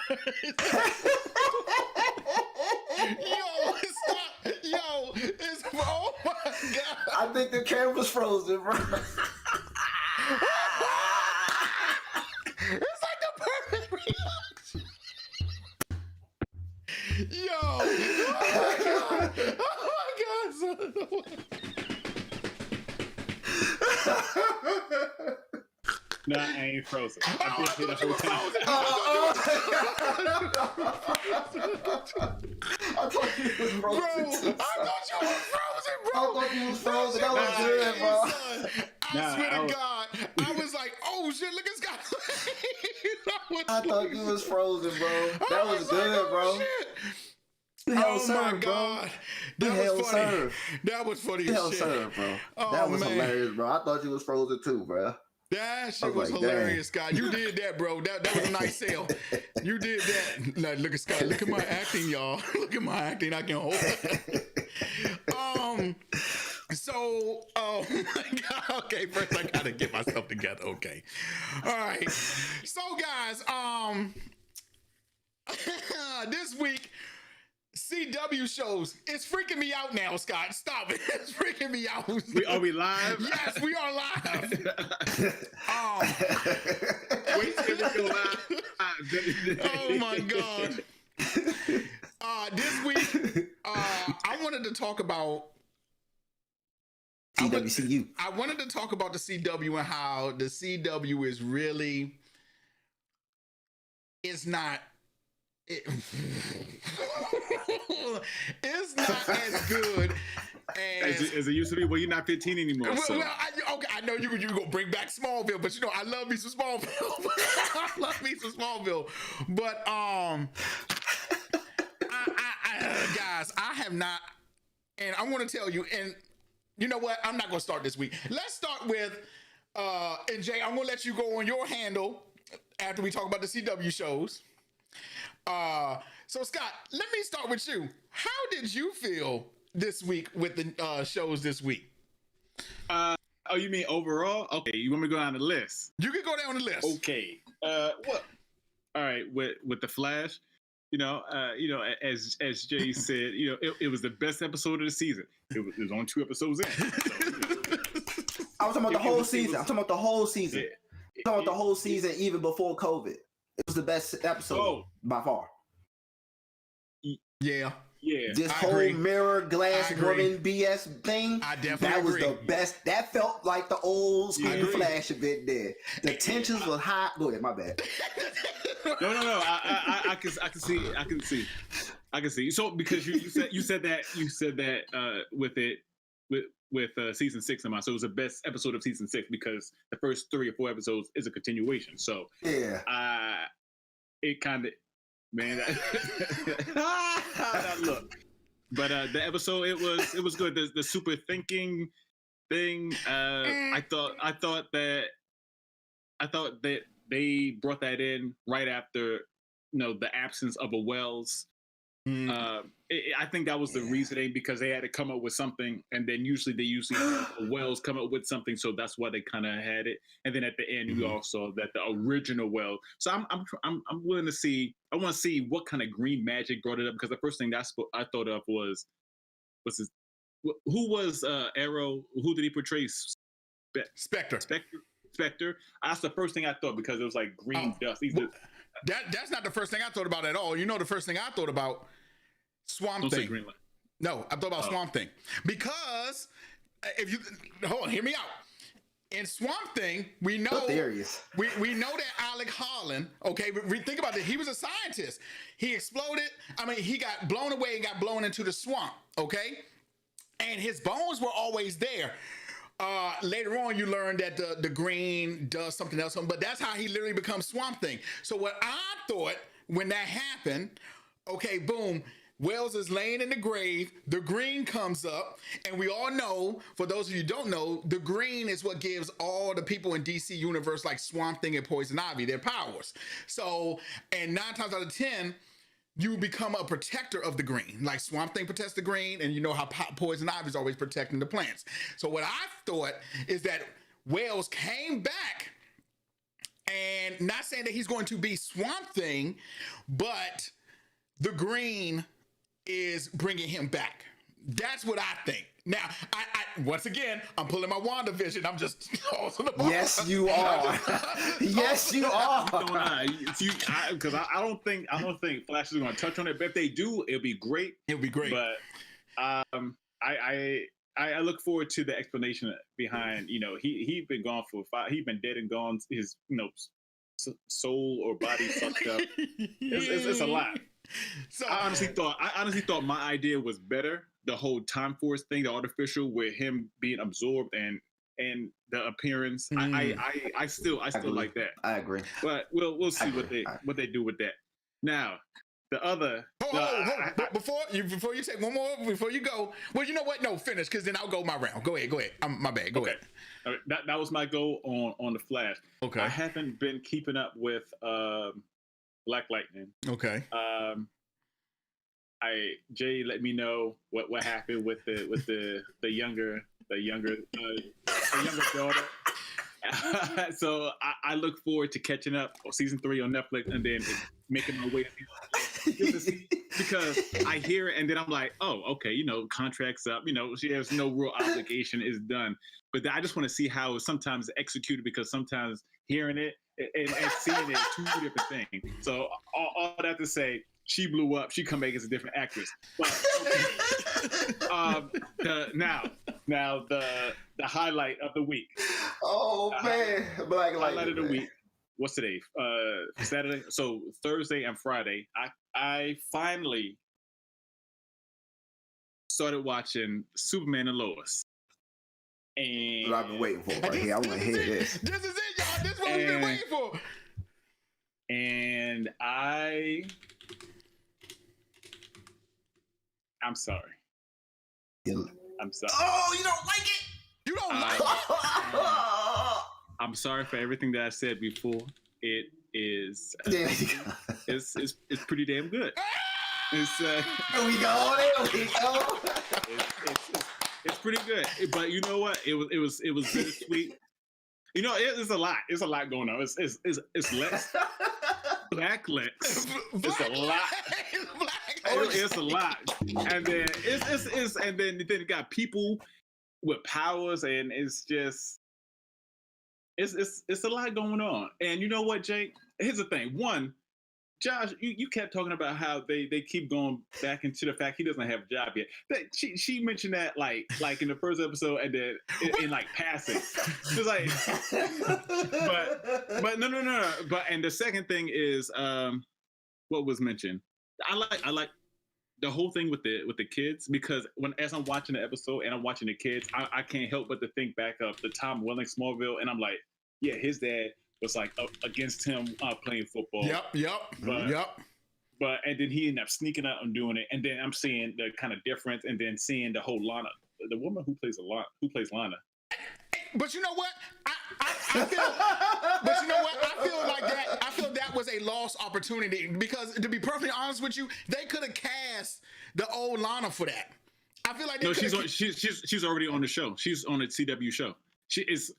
Yo, stop. Yo, it's, oh my God. I think the camera's frozen, bro. It's like the perfect reaction. Yo, oh my God. Oh my God, son. Nah, I ain't frozen. I've been here the whole time. I thought you was frozen. Bro, too, I thought you were frozen, bro. I thought you was frozen. That was good, bro. I swear to God, I was like, oh shit, look at Scott. I thought you was frozen, bro. That was good, bro. Oh my God. That was funny. That was funny as shit. Serve, bro. Oh, that was man. hilarious, bro. I thought you was frozen too, bro. That shit was like, hilarious, Scott. You did that, bro. That was a nice sale. You did that. Like, look at Scott. Look at my acting, y'all. Look at my acting. I can hold it. So, oh my God. Okay, first I gotta get myself together. Okay. All right. So, guys, this week, CW shows. It's freaking me out now, Scott. Stop it. It's freaking me out. Are we live? Yes, we are live. Wait till we go live. Oh my God. This week, I wanted to talk about TWCU. I wanted to talk about the CW and how the CW is really not it's not as good as it used to be. Well, you're not 15 anymore. Well, I know you're gonna bring back Smallville, but you know I love me some Smallville. I love me some Smallville, but guys, I have not, and I want to tell you, and you know what? I'm not gonna start this week. Let's start with, and Jay, I'm gonna let you go on your handle after we talk about the CW shows. So Scott, let me start with you. How did you feel this week with the shows this week? Oh, you mean overall? Okay, you want me to go down the list? You can go down the list. Okay. What? All right. With the Flash, as Jay said, it was the best episode of the season. It was only 2 episodes in. So, I was talking about the whole season. I'm talking about the whole season. Yeah. I'm talking about the whole season, even before COVID. It was the best episode by far. Yeah. Yeah. This whole mirror glass woman BS thing. I definitely That was agree. the best. That felt like the old school Flash event there. The tensions was high. Go ahead, my bad. No. I can see. So because you said that with season 6 in mind. So it was the best episode of season 6 because the first 3 or 4 episodes is a continuation. So yeah, it kind of, man. That look, but the episode it was good. The super thinking thing. I thought that they brought that in right after the absence of a Wells. I think that was the reasoning because they had to come up with something, and then usually have Wells come up with something, so that's why they kind of had it. And then at the end, you also that the original Wells. So I'm willing to see. I want to see what kind of green magic brought it up because the first thing I thought of was his, who was Arrow? Who did he portray? Spectre. That's the first thing I thought because it was like green dust. That's not the first thing I thought about at all. You know, the first thing I thought about Swamp Thing. No, I thought about Swamp Thing because if you hold on, hear me out. In Swamp Thing, we know we know that Alec Holland. Okay, think about it. He was a scientist. He exploded. I mean, he got blown away and got blown into the swamp. Okay, and his bones were always there. Later on, you learn that the green does something else, but that's how he literally becomes Swamp Thing. So what I thought when that happened, okay, boom, Wells is laying in the grave, the green comes up, and we all know, for those of you who don't know, the green is what gives all the people in DC Universe like Swamp Thing and Poison Ivy their powers. So, and 9 times out of 10, you become a protector of the green. Like Swamp Thing protects the green, and you know how Poison Ivy is always protecting the plants. So what I thought is that Wells came back And not saying that he's going to be Swamp Thing, but the Green is bringing him back. That's what I think. Now, I once again, I'm pulling my WandaVision. I'm just yes, you are. Yes, you are. Because I don't think Flash is going to touch on it. But if they do, it'll be great. It'll be great. But I look forward to the explanation behind. He's been gone for 5. He's been dead and gone. His soul or body sucked up. It's a lot. So I honestly thought my idea was better. The whole Time Force thing, the artificial, with him being absorbed and the appearance. I still like that. I agree. But we'll see what they do with that. Now, the other. Before you take one more, before you go. Well, you know what? No, finish, because then I'll go my round. Go ahead. My bad. Go ahead. All right, that was my goal on the Flash. Okay. I haven't been keeping up with Black Lightning. Okay. Jay let me know what happened with the younger daughter. So I look forward to catching up on season 3 on Netflix and then making my way to see, because I hear it and then I'm like, oh, okay, contract's up, she has no real obligation, is done. But I just want to see how it's sometimes executed, because sometimes hearing it and seeing it are 2 different things. So all that to say, she blew up. She come back as a different actress. But now the highlight of the week. Oh man, Black Lightning. Highlight of the week. What's today? Saturday. So Thursday and Friday, I finally started watching Superman and Lois. And I've been waiting for it right here. I want to hear this. This is it, y'all. This is what we've been waiting for. And I'm sorry. I'm sorry. Oh, you don't like it? You don't like it? I'm sorry for everything that I said before. It is. It's pretty damn good. It's. There we go. It's pretty good. But you know what? It was bittersweet. It's a lot. It's a lot going on. It's Lex. Black Lex. It's a lot. It's a lot. And then and then you got people with powers, and it's just it's a lot going on. And you know what, Jake? Here's the thing. One, Josh, you kept talking about how they keep going back into the fact he doesn't have a job yet. She mentioned that like in the first episode, and then in like passing. It's like, but no. But and the second thing is what was mentioned. I like the whole thing with the kids, because as I'm watching the episode and I'm watching the kids, I can't help but to think back of the Tom Welling Smallville, and I'm like, yeah, his dad was like up against him playing football. Yep. But and then he ended up sneaking out and doing it, and then I'm seeing the kind of difference, and then seeing the whole Lana, the woman who plays Lana. But you know what? I feel. But you know what? I feel that was a lost opportunity, because to be perfectly honest with you, they could have cast the old Lana for that. I feel like she's already on the show. She's on a CW show. She is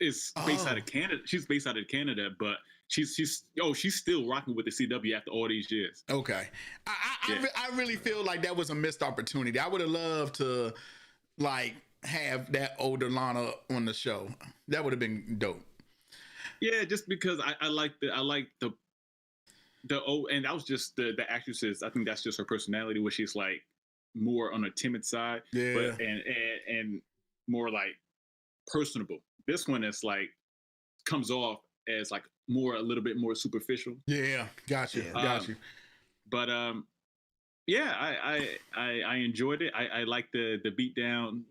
based out of Canada. She's based out of Canada, but she's still rocking with the CW after all these years. Okay, I really feel like that was a missed opportunity. I would have loved to have that older Lana on the show. That would have been dope. Yeah, just because I like the old, and that was just the actresses. I think that's just her personality, where she's like more on a timid side, but and more like personable. This one is like comes off as like a little bit more superficial. Yeah, got you. But I enjoyed it. I like the beatdown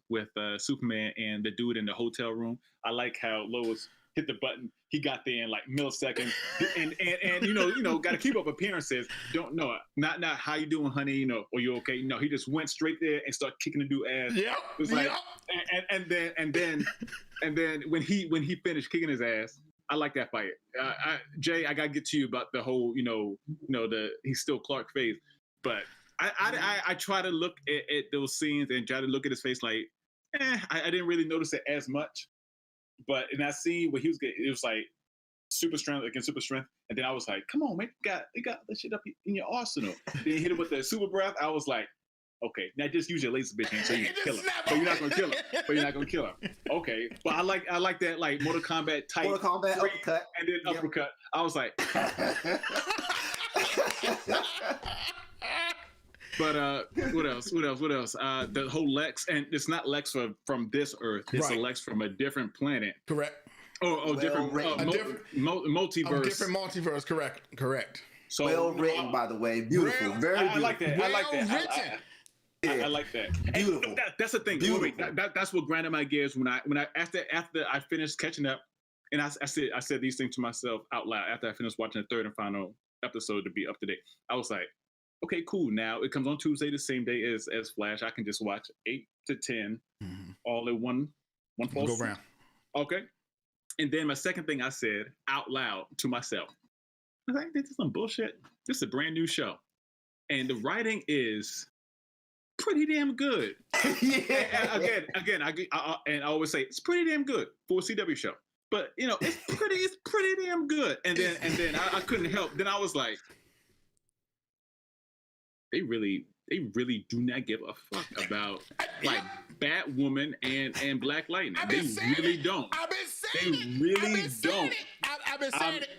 with Superman and the dude in the hotel room. I like how Lois hit the button. He got there in like milliseconds, and you know, got to keep up appearances. Don't know, not how you doing, honey? Are you okay? No, he just went straight there and started kicking the dude ass. Yeah, it was like, and then when he finished kicking his ass, I like that fight. Jay, I gotta get to you about the whole, he's still Clark phase, but I try to look at those scenes and try to look at his face like, I didn't really notice it as much. But in that scene where he was getting, it was like super strength against super strength. And then I was like, come on, man, you got that shit up in your arsenal. Then he hit him with the super breath. I was like, okay, now just use your laser bitch hand so you can kill him. But you're not gonna kill him. Okay. But I like that like Mortal Kombat type. Mortal Kombat uppercut. And then uppercut. I was like But what else? The whole Lex, and it's not Lex from this Earth. It's a Lex from a different planet. Correct. Different multiverse. Different multiverse. Correct. So well written, by the way. Beautiful. Very beautiful. I like that. Well I like that. written. I like that. Beautiful. That's the thing. Beautiful. That's what grinded my gears when I after I finished catching up, and I said these things to myself out loud after I finished watching the third and final episode to be up to date. I was like, okay, cool. Now it comes on Tuesday, the same day as Flash. I can just watch 8 to 10 all in one fall Go round. Okay. And then my second thing I said out loud to myself, I was like, this is some bullshit. This is a brand new show. And the writing is pretty damn good. Yeah. Again, I always say it's pretty damn good for a CW show. But you know, it's pretty damn good. And then I couldn't help. Then I was like, they really do not give a fuck about like Batwoman and Black Lightning. They really don't. I've been saying it. They really don't. I've been saying it.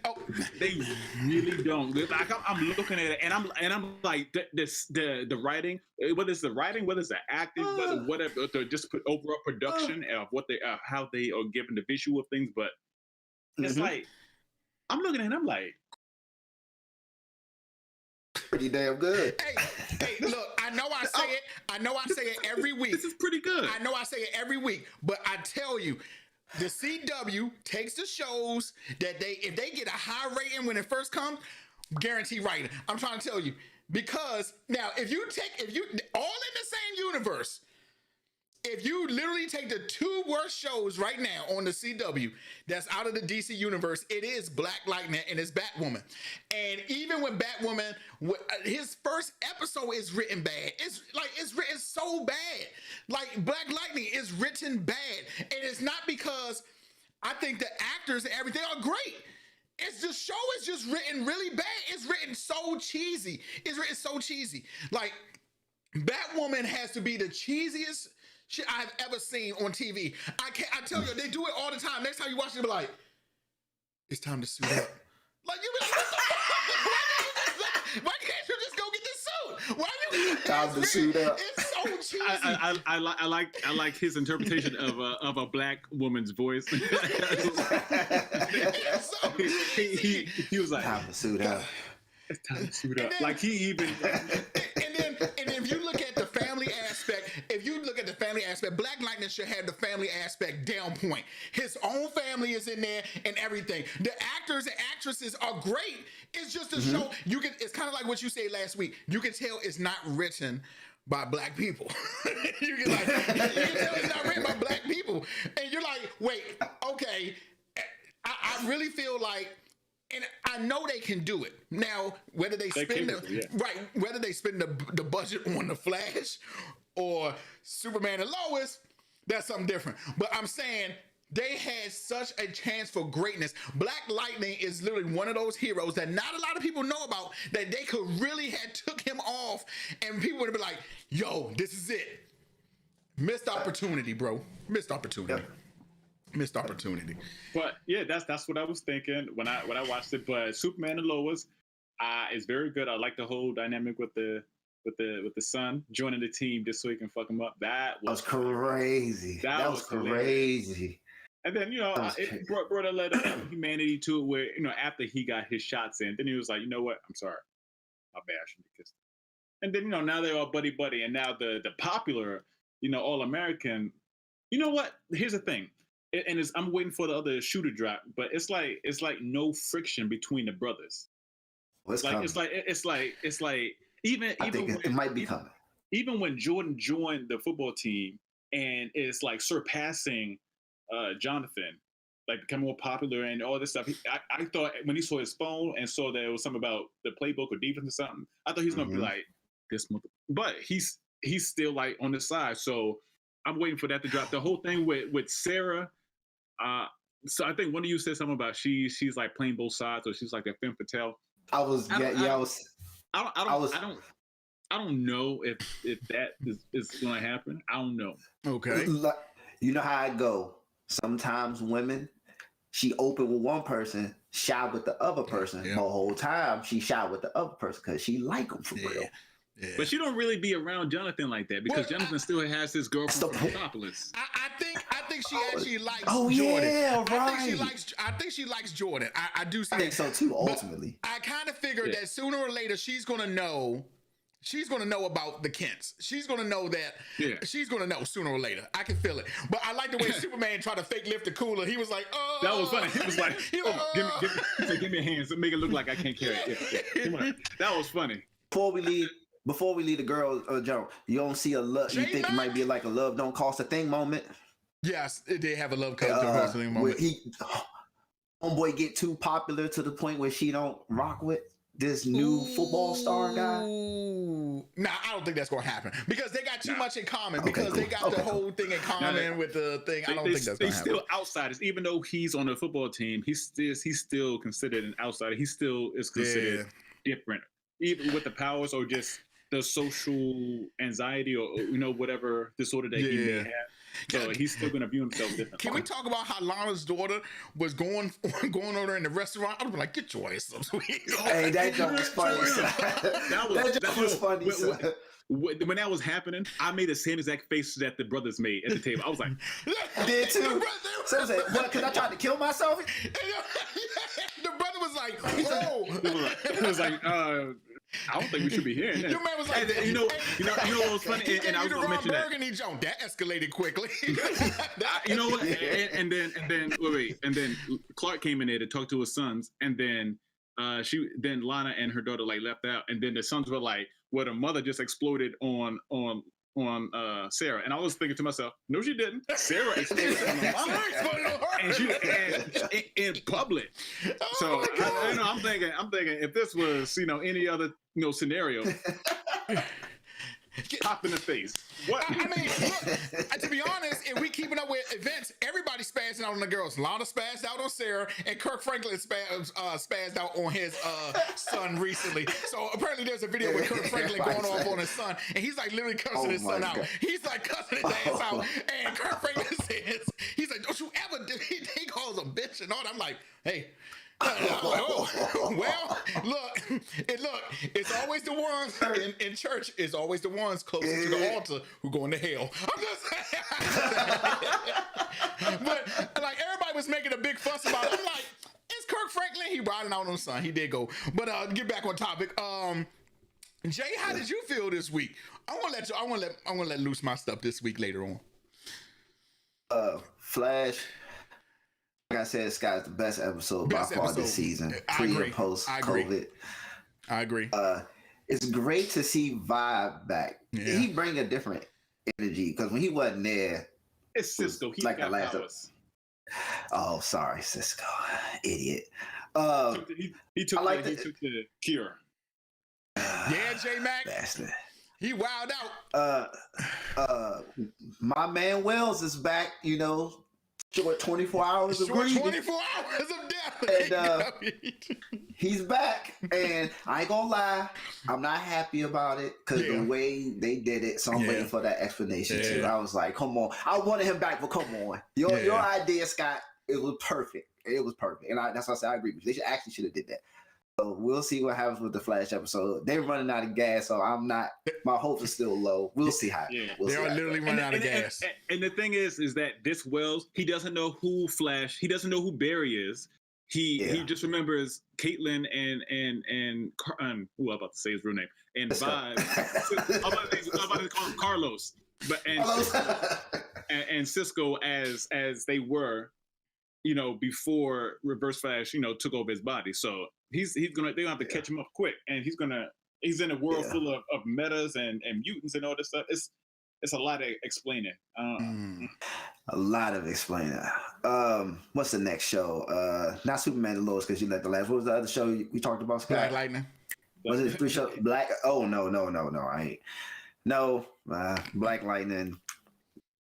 Oh. They really don't. Like I'm looking at it, and I'm like the writing, whether it's the writing, whether it's the acting, whatever, just put overall production of what they how they are giving the visual of things. But it's like I'm looking at it, and I'm like, pretty damn good. Hey, look, I know I say it every week. This is pretty good. I know I say it every week, but I tell you, the CW takes the shows that if they get a high rating when it first comes, guarantee writing. I'm trying to tell you, because now if you all in the same universe, if you literally take the 2 worst shows right now on the CW that's out of the DC universe, it is Black Lightning and it's Batwoman. And even when Batwoman, his first episode is written bad. It's written so bad. Like Black Lightning is written bad. And it's not because I think the actors and everything are great. It's the show is just written really bad. It's written so cheesy. Like Batwoman has to be the cheesiest shit I've ever seen on TV. I tell you, they do it all the time. Next time you watch it, be like, it's time to suit up. Like you be like, why can't you just go get this suit? Why you time to suit up? It's so cheesy. I like his interpretation of a Black woman's voice. he was like, time to suit up. It's time to suit up. Like he even and if you look at the family aspect, Black Lightning should have the family aspect down point. His own family is in there and everything. The actors and actresses are great. It's just a show. It's kind of like what you said last week. You can tell it's not written by Black people. you can tell it's not written by Black people. And you're like, wait, okay. I really feel like, and I know they can do it. Now, whether they spend the budget on the Flash or Superman and Lois, that's something different. But I'm saying they had such a chance for greatness. Black Lightning is literally one of those heroes that not a lot of people know about, that they could really have took him off and people would have been like, yo, this is it. Missed opportunity, bro. Missed opportunity. Yep. Missed opportunity. But yeah, that's what I was thinking when I watched it. But Superman and Lois is very good. I like the whole dynamic with the son joining the team just so he can fuck him up. That was crazy. That was crazy. And then it brought a level of humanity to it where after he got his shots in, then he was like, you know what? I'm sorry, my bad. I shouldn't have kissed him. And then they're all buddy, and now the popular all American. You know what? Here's the thing. And I'm waiting for the other shoe to drop, but it's like no friction between the brothers. It's like even it might be coming. Even when Jordan joined the football team and it's like surpassing Jonathan, like becoming more popular and all this stuff. I thought when he saw his phone and saw that it was something about the playbook or defense or something, I thought he's gonna be like this, but he's still like on the side. So I'm waiting for that to drop. The whole thing with Sarah. So I think one of you said something about she's like playing both sides, or she's like a femme fatale. I don't know if that is going to happen. I don't know. Okay. You know how it go. Sometimes women, she open with one person, shy with the other person. The whole time she shy with the other person because she like them for real. Yeah. But she don't really be around Jonathan like that because Jonathan still has his girlfriend from Metropolis. I think she actually likes Jordan. Yeah, right. I think she likes Jordan. I do see I think so too, ultimately. But I kind of figured that sooner or later she's gonna know about the Kents. She's gonna know that. Yeah. She's gonna know sooner or later. I can feel it. But I like the way Superman tried to fake lift the cooler. He was like, "Oh." That was funny. He was like, give me a hand, so make it look like I can't carry it. Yeah. Come on. That was funny. Before we leave the girl, Joe, you don't see a love. You think it might be like a love don't cost a thing moment? Yes, it did have a love don't cost a thing moment. Homeboy get too popular to the point where she don't rock with this new football star guy. Nah, I don't think that's gonna happen because they got too much in common. Because they got the whole thing in common with the thing. I don't think that's gonna happen. They're still outsiders, even though he's on the football team. He's still considered an outsider. He still is considered different, even with the powers or just the social anxiety or whatever disorder that he may have. So he's still gonna view himself differently. Can we talk about how Lana's daughter was going on her in the restaurant? I was like, get your ass up, sweet. Hey, that joke was funny. That was funny. When that was happening, I made the same exact face that the brothers made at the table. I was like, I did too. So I said, what? Because I tried to kill myself. The brother was like, whoa. It was like, I don't think we should be hearing that. Your man was like, you know what was funny? And I was going to mention that. That escalated quickly. You know what? And then Clark came in there to talk to his sons, and then Lana and her daughter like left out, and then the sons were like, well, the mother just exploded on Sarah, and I was thinking to myself, no, she didn't. Sarah exploded on her, and she in public. So I'm thinking, if this was any other scenario, popped in the face. What? I mean, look, to be honest, if we keeping up with events, everybody's spazzing out on the girls. Lana spazzed out on Sarah, and Kirk Franklin spazzed out on his son recently. So apparently there's a video with Kirk Franklin going off on his son, and he's like literally cussing his son out. He's like cussing his ass out, and Kirk Franklin says, he's like, don't you ever do it. He calls a bitch and all that. I'm like, hey. Well, look, it's always the ones in church. It's always the ones closest to the altar who going to hell. I'm just saying. But like everybody was making a big fuss about it. I'm like, it's Kirk Franklin. He riding out on the sun. He did go. But get back on topic. Jay, how did you feel this week? I want to let loose my stuff this week later on. Flash. Like I said, Sky's the best episode by far this season. Pre and post COVID. I agree. It's great to see Vibe back. Yeah. He bring a different energy because when he wasn't there, it's Cisco. He like got powers. Oh, sorry, Cisco, idiot. He took the cure. Yeah, J Mac. Bastard. He wowed out. My man Wells is back. Short 24 hours of breathing. 24 hours of death. And he's back. And I ain't gonna lie, I'm not happy about it because the way they did it, so I'm waiting for that explanation too. I was like, come on. I wanted him back, but come on. Your idea, Scott, it was perfect. It was perfect. And that's why I said I agree with you. They should have did that. So we'll see what happens with the Flash episode. They're running out of gas, so my hopes are still low. We'll see how. They are literally running out of gas. And the thing is that this Wells, he doesn't know who Flash, he doesn't know who Barry is. He just remembers Caitlin and who I'm about to say his real name, and Vibe. I'm about to call him Carlos, and Cisco as they were, before Reverse Flash, took over his body. So they're gonna have to catch him up quick, and he's in a world full of metas and mutants and all this stuff. It's a lot of explaining. A lot of explaining. What's the next show? Not Superman and Lois, because you let the last. What was the other show we talked about, Scott? Black Lightning. Was it 3 shows? Black? Oh no! I ain't. No, Black Lightning.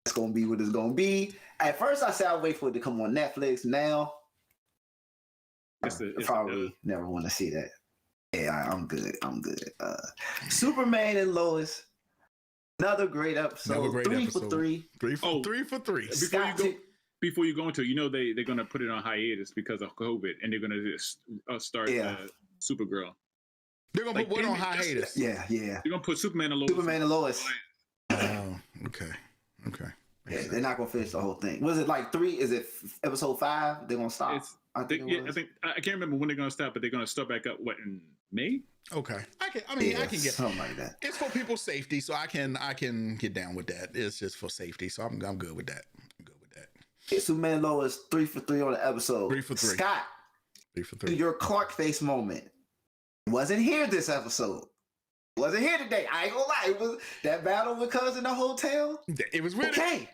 it's gonna be what it's gonna be. At first, I said I'll wait for it to come on Netflix. Now, I probably never want to see that. Yeah, I'm good. Superman and Lois. Another great episode. Three for three. Three for three. Before you go into it, they're gonna put it on hiatus because of COVID, and they're gonna just start Supergirl. They're gonna put what on hiatus? Yeah. They're gonna put Superman and Lois. Oh, okay. Yeah, they're not gonna finish the whole thing. Was it like 3? Is it episode 5? They're gonna stop. I think I can't remember when they're gonna stop, but they're gonna start back up. What, in May? Okay, I can get something like that. It's for people's safety, so I can get down with that. It's just for safety, so I'm good with that. Yeah, Superman and Lois 3 for 3 on the episode. 3 for 3. Scott, 3 for 3. Your Clark face moment wasn't here this episode. Wasn't here today. I ain't gonna lie. It was that battle with Cuz in the hotel. It was really okay.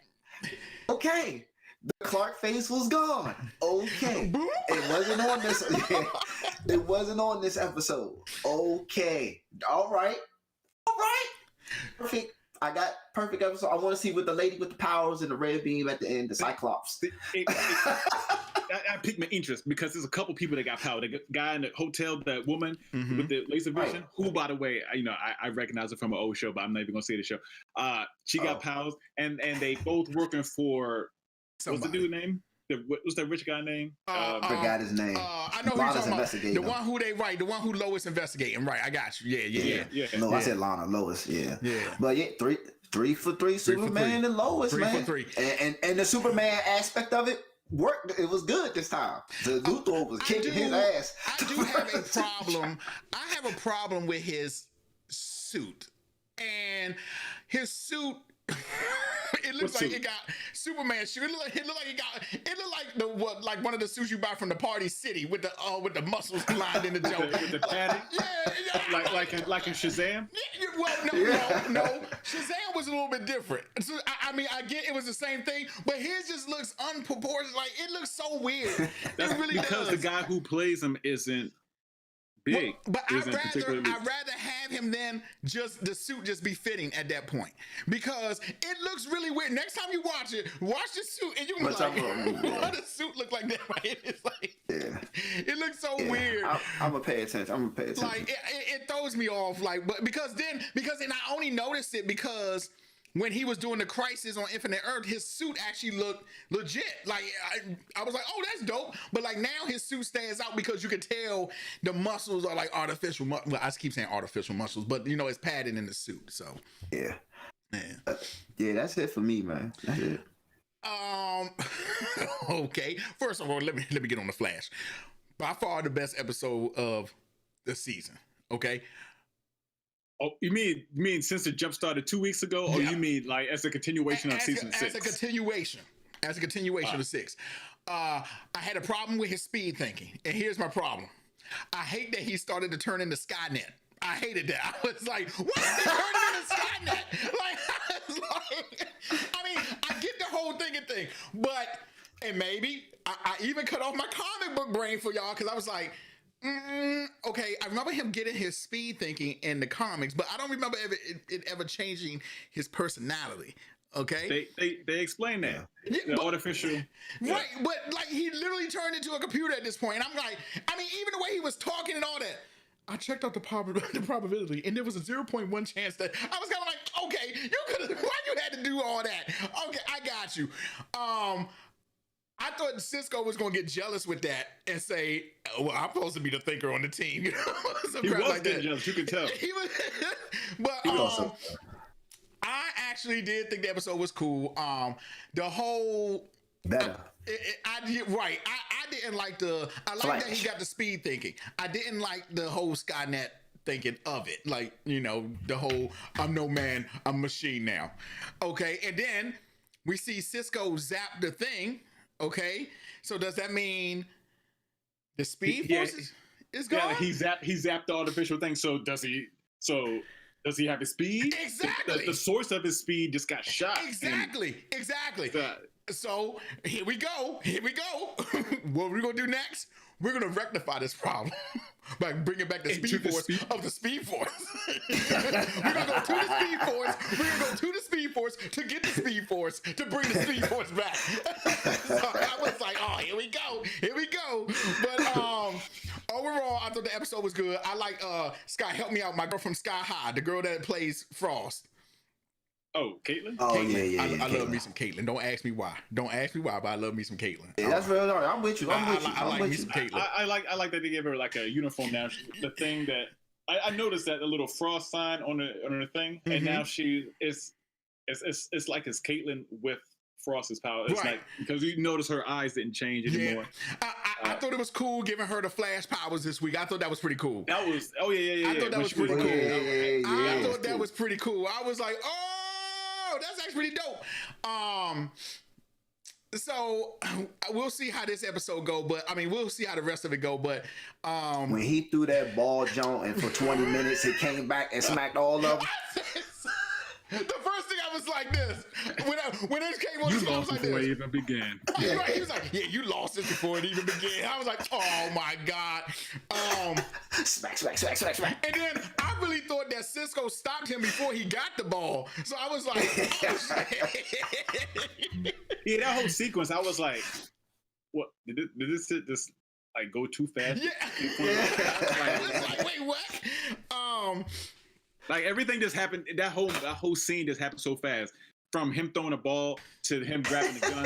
The Clark face was gone. Okay. It wasn't on this. Yeah, it wasn't on this episode. Okay. All right. Perfect. I got perfect episode. I want to see what the lady with the powers and the red beam at the end, the Cyclops. I piqued my interest because there's a couple people that got power. The guy in the hotel, that woman with the laser vision, who, by the way, I recognize her from an old show, but I'm not even gonna say the show. She got powers, and they both working for what's the dude name? What's that rich guy name? Forgot his name. I know who you're talking about. The one who the one who Lois investigating. Right, I got you. Yeah. No, I said Lana, Lois. Yeah. But yeah, three for three, Superman and Lois, man. 3 for 3. And the Superman aspect of it worked. It was good this time. The Luthor was kicking his ass. I do have a problem. I have a problem with his suit. And his suit, it looks like it got Superman suit. It looked like one of the suits you buy from the Party City with the muscles lined in the joke. with the padding. Yeah. Like in Shazam. No. Shazam was a little bit different. So, I get it was the same thing, but his just looks unproportionate. Like, it looks so weird. It really because does. The guy who plays him isn't big. But I'd rather have him then just the suit just be fitting at that point, because it looks really weird. Next time you watch the suit and you can be like, why does the suit look like that? Right? It's like, it looks so weird. I'm gonna pay attention. Like it throws me off. Like, but because I only noticed it because when he was doing the Crisis on Infinite Earth, his suit actually looked legit. Like, I was like, oh, that's dope. But like now his suit stands out because you can tell the muscles are like artificial. Well, I just keep saying artificial muscles, but it's padded in the suit. So yeah, man. Yeah, that's it for me, man. That's it. Okay. First of all, let me get on the Flash. By far the best episode of the season. Okay. Oh, you mean since the jump started 2 weeks ago, or you mean like as a continuation of season 6? As a continuation of 6. I had a problem with his speed thinking, and here's my problem. I hate that he started to turn into Skynet. I hated that. I was like, what is he turning into Skynet? I get the whole thing, but, and maybe I even cut off my comic book brain for y'all, because I was like, okay, I remember him getting his speed thinking in the comics, but I don't remember it ever changing his personality. Okay, they explain that artificial, right? But like he literally turned into a computer at this point, and I'm like, even the way he was talking and all that. I checked out the probability, and there was a 0.1 chance that I was kind of like, okay, you could have. Why you had to do all that? Okay, I got you. I thought Cisco was going to get jealous with that and say, well, I'm supposed to be the thinker on the team. He was like getting jealous. You can tell. He was, but I actually did think the episode was cool. The whole... Better. I didn't like that he got the speed thinking. I didn't like the whole Skynet thinking of it. Like, the whole, I'm no man, I'm machine now. Okay, and then we see Cisco zap the thing. Okay, so does that mean the speed force is gone? Yeah, he zapped the artificial thing. So does he have his speed? Exactly. The source of his speed just got shot. Exactly. So here we go. What we're gonna do next? We're gonna rectify this problem by bringing back the speed force of the speed force. We're gonna go to the speed force. Speed Force to get the Speed Force to bring the Speed Force back. So I was like, oh, here we go. But overall, I thought the episode was good. I like Sky. Help me out, my girl from Sky High, the girl that plays Frost. Oh, Caitlin? Oh, Caitlin. yeah. I love me some Caitlin. Don't ask me why, but I love me some Caitlin. Yeah, that's real. I'm with you. I like me some Caitlin. I like that they gave her like a uniform now. The thing that I noticed that the little Frost sign on her thing, and now it's like it's Caitlin with Frost's power. It's like, because you notice her eyes didn't change anymore. I thought it was cool giving her the Flash powers this week. I thought that was pretty cool. That was I thought that was pretty cool. I thought that was pretty cool. I was like, oh, that's actually pretty dope. So we'll see how this episode go, but I mean, we'll see how the rest of it go. But when he threw that ball jump and for 20 minutes it came back and smacked all of them. The first thing I was like this when it came on the screen, I was like before this. it even began. Right, he was like, "Yeah, you lost it before it even began." I was like, "Oh my god!" Smack. And then I really thought that Cisco stopped him before he got the ball. So I was like, oh, yeah, that whole sequence, I was like, "What? Did this just like go too fast?" Yeah. I was like, wait, what? Like everything just happened. That whole scene just happened so fast. From him throwing a ball to him grabbing the gun,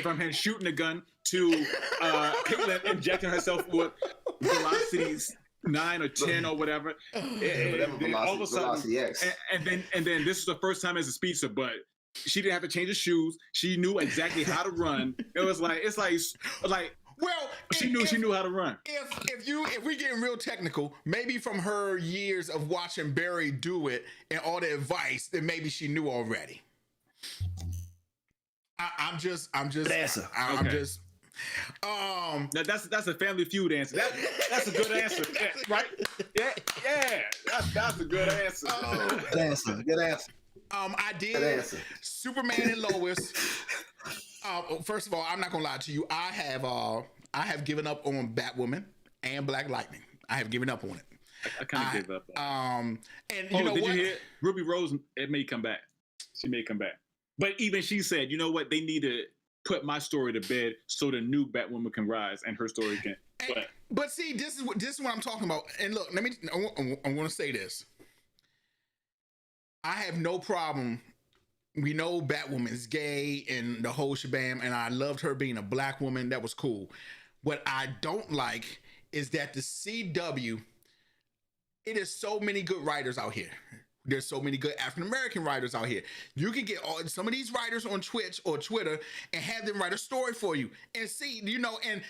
from him shooting the gun to Caitlin injecting herself with velocities 9 or 10 or whatever. All of a sudden, and then this is the first time as a speedster, but she didn't have to change her shoes. She knew exactly how to run. It's like. Well, she knew how to run. If we getting real technical, maybe from her years of watching Barry do it and all the advice, then maybe she knew already. I'm just. That's a Family Feud answer. That's a good answer, right? Yeah. That's a good answer. Good answer. I did Superman and Lois. First of all, I'm not gonna lie to you. I have given up on Batwoman and Black Lightning. I have given up on it. I kind of gave up. And you know did what? You hear Ruby Rose? It may come back. She may come back. But even she said, you know what? They need to put my story to bed so the new Batwoman can rise and her story can. But see, this is what I'm talking about. And look, I'm going to say this. I have no problem. We know Batwoman is gay and the whole shebang, and I loved her being a black woman. That was cool. What I don't like is that the CW, it is so many good writers out here. There's so many good African-American writers out here. You can get some of these writers on Twitch or Twitter and have them write a story for you and see, and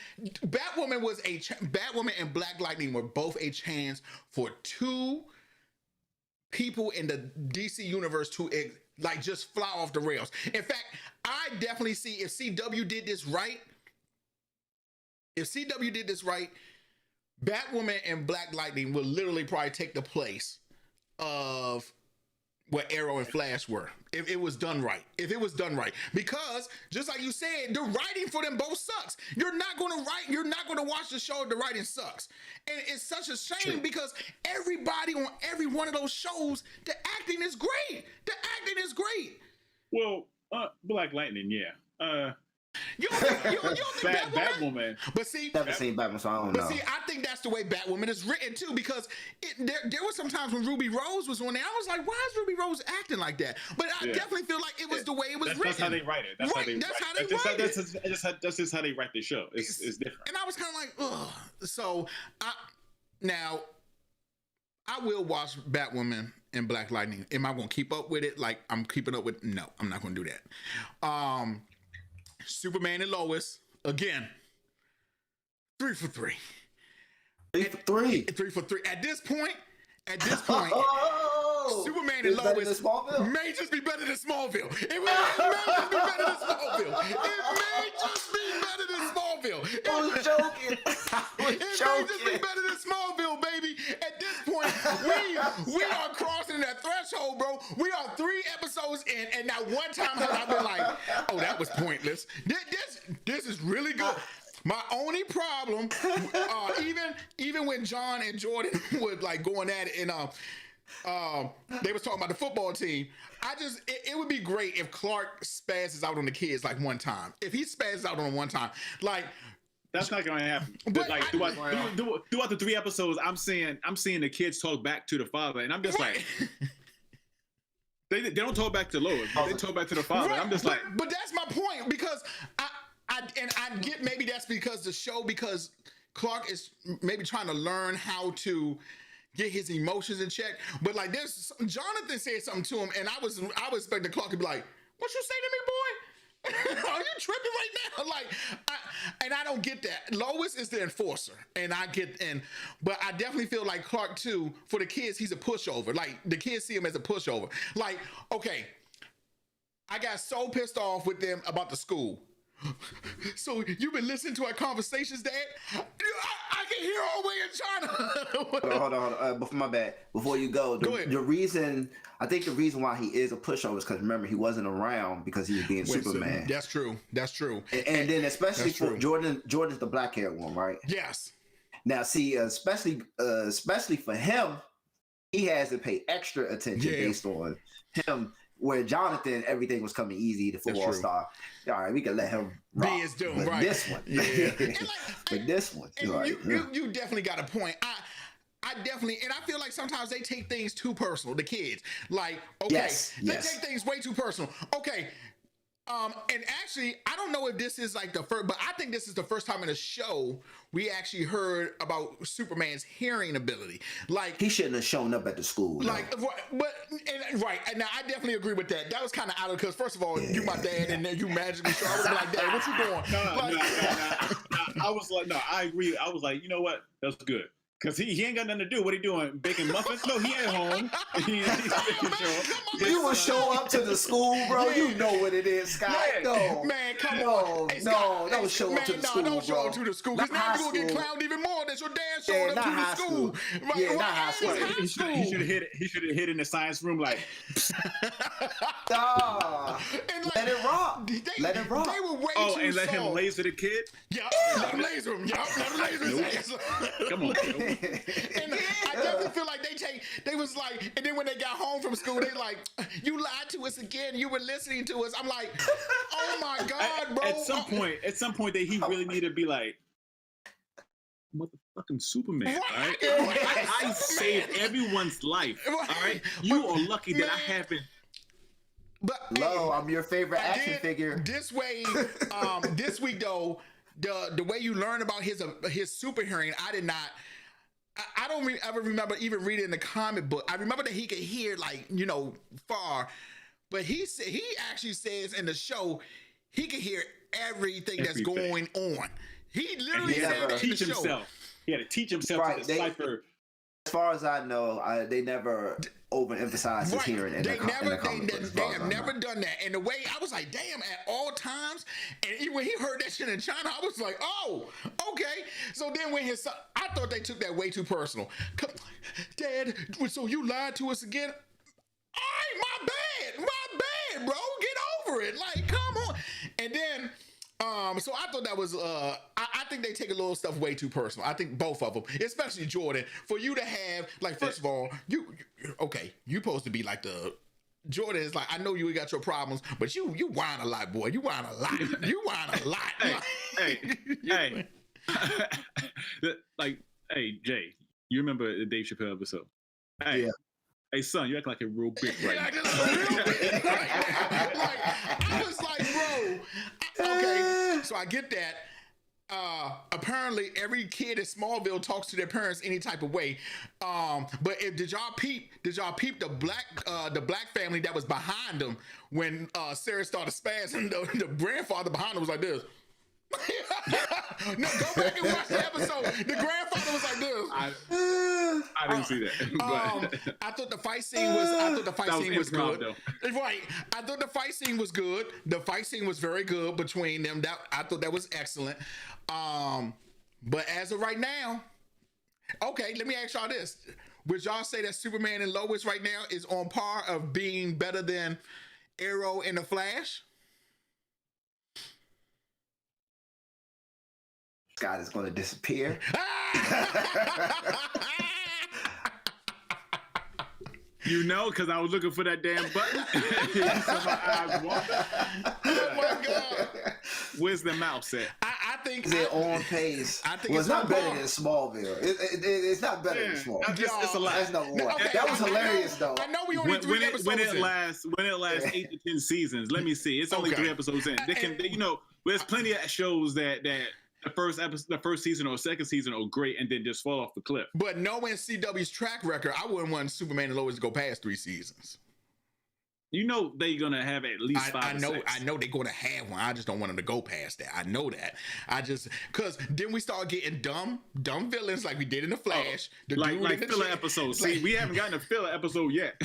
Batwoman and Black Lightning were both a chance for two people in the DC universe to just fly off the rails. In fact, I definitely see if CW did this right, Batwoman and Black Lightning will literally probably take the place of what Arrow and Flash were if it was done right. Because just like you said, the writing for them both sucks. You're not going to watch the show if the writing sucks. And it's such a shame because everybody on every one of those shows, the acting is great. Well, Black Lightning, yeah. You don't think Batwoman? But see, never seen Batman, so I don't know. But see, I think that's the way Batwoman is written too, because there were some times when Ruby Rose was on there, I was like, why is Ruby Rose acting like that? But I definitely feel like it was the way it was written. That's how they write it. That's how they write it. That's just how they write the show. It's different. And I was kind of like, ugh. So now I will watch Batwoman and Black Lightning. Am I going to keep up with it? Like I'm keeping up with? No, I'm not going to do that. Superman and Lois, again, 3 for 3. 3 for 3. 3 for 3. At this point, Superman and Lois may just be better than Smallville. It may just be better than Smallville. I was joking. May just be better than Smallville, baby. At this point, we are crossing that threshold, bro. We are 3 episodes in, and not one time have I been like, oh, that was pointless. This is really good. My only problem, even when John and Jordan were like going at it, and they was talking about the football team. It would be great if Clark spazzes out on the kids like one time. If he spazzes out on them one time, like that's not going to happen. But like throughout the 3 episodes, I'm seeing the kids talk back to the father, and I'm just like, they don't talk back to Lois. They talk back to the father. Right, I'm just like, but that's my point, because I get, maybe that's because because Clark is maybe trying to learn how to get his emotions in check. But like, Jonathan said something to him, and I was expecting Clark to be like, "What you say to me, boy? Are you tripping right now?" Like, I don't get that. Lois is the enforcer, and but I definitely feel like Clark too, for the kids, he's a pushover. Like, the kids see him as a pushover. Like, okay, I got so pissed off with them about the school. So you've been listening to our conversations, Dad? I can hear all the way in China. Hold on. My bad. Before you go ahead. I think the reason why he is a pushover is because, remember, he wasn't around because he was being Superman. That's true. And then especially for Jordan's the black-haired one, right? Yes. Now, see, especially for him, he has to pay extra attention based on him. Where Jonathan, everything was coming easy, the football star. All right, we can let him rock. Be his doom, but right? This one, this one, you definitely got a point. I definitely, and I feel like sometimes they take things too personal. The kids, like, okay, they take things way too personal. Okay. And actually, I don't know if this is like the first, but I think this is the first time in a show we actually heard about Superman's hearing ability. Like, he shouldn't have shown up at the school. Like, right. And now I definitely agree with that. That was kind of out of, because first of all, you my dad, and then you magically show. I was like, Dad, what you doing? No. I was like, no, I agree. I was like, you know what? That's good. Because he ain't got nothing to do. What he doing? Baking muffins? No, he at home. You will show up to the school, bro. Yeah. You know what it is, Scott. Man, come on. Hey, Scott, don't show up to the school, don't show up to the school. Because now you're going to get clowned even more. That's your dad showing up to the school. Right, not high school. He should have hit in the science room like. Let it rock. Let it rock. They were way too and let him laser the kid? Yup, let him laser him. Come on. And I definitely feel like they was like, and then when they got home from school, they like, you lied to us again. You were listening to us. I'm like, oh my God, bro. At some point, that he really need to be like, motherfucking Superman. All right, I saved everyone's life. All right, you are lucky that I haven't. But I'm your favorite action figure. This way, this week though, the way you learn about his super hearing, I don't ever remember even reading in the comic book. I remember that he could hear, like, far, but he actually says in the show he could hear everything that's going on. He literally said that in the show. He had to teach himself to decipher. As far as I know, they never overemphasized his hearing. They have never done that. And the way I was like, damn, at all times. And even when he heard that shit in China, I was like, oh, okay. So then when his son, I thought they took that way too personal. Dad, so you lied to us again? All right, my bad, bro. Get over it. Like, come on. And then, so I thought that was, I think they take a little stuff way too personal. I think both of them, especially Jordan, for you to have, like, first of all, you supposed to be like Jordan is like, I know you got your problems, but you whine a lot, boy. You whine a lot. You whine a lot. Hey. Like, hey, Jay, you remember the Dave Chappelle episode? Hey. Yeah. Hey, son, you act like a real bitch right now. I was like, bro, okay, so I get that. Apparently, every kid in Smallville talks to their parents any type of way. But did y'all peep the black family that was behind them when Sarah started spazzing? The grandfather behind them was like this. No, go back and watch the episode. The grandfather was like this. I didn't see that. I thought the fight scene was good. Though. Right. I thought the fight scene was good. The fight scene was very good between them. I thought that was excellent. But as of right now, okay, let me ask y'all this. Would y'all say that Superman and Lois right now is on par of being better than Arrow and the Flash? Scott is going to disappear. You know, because I was looking for that damn button. You saw my eyes water. Oh my God. Where's the mouse at? I think they're on pace. I think well, it's not on better par. than Smallville. It's not better than Smallville. It's a lot. That's number one. Okay, That was hilarious, though. though. I know we only three episodes when it in. lasts 8 to 10 seasons. Let me see. It's only 3 episodes in. There's plenty of shows that the first season or second season are great and then just fall off the cliff. But knowing CW's track record, I wouldn't want Superman and Lois to go past 3 seasons. You know they're gonna have at least 5 I know, or 6. I know they're gonna have one. I just don't want them to go past that. I know that. Because then we start getting dumb villains like we did in the Flash. Like filler episodes. See, we haven't gotten a filler episode yet.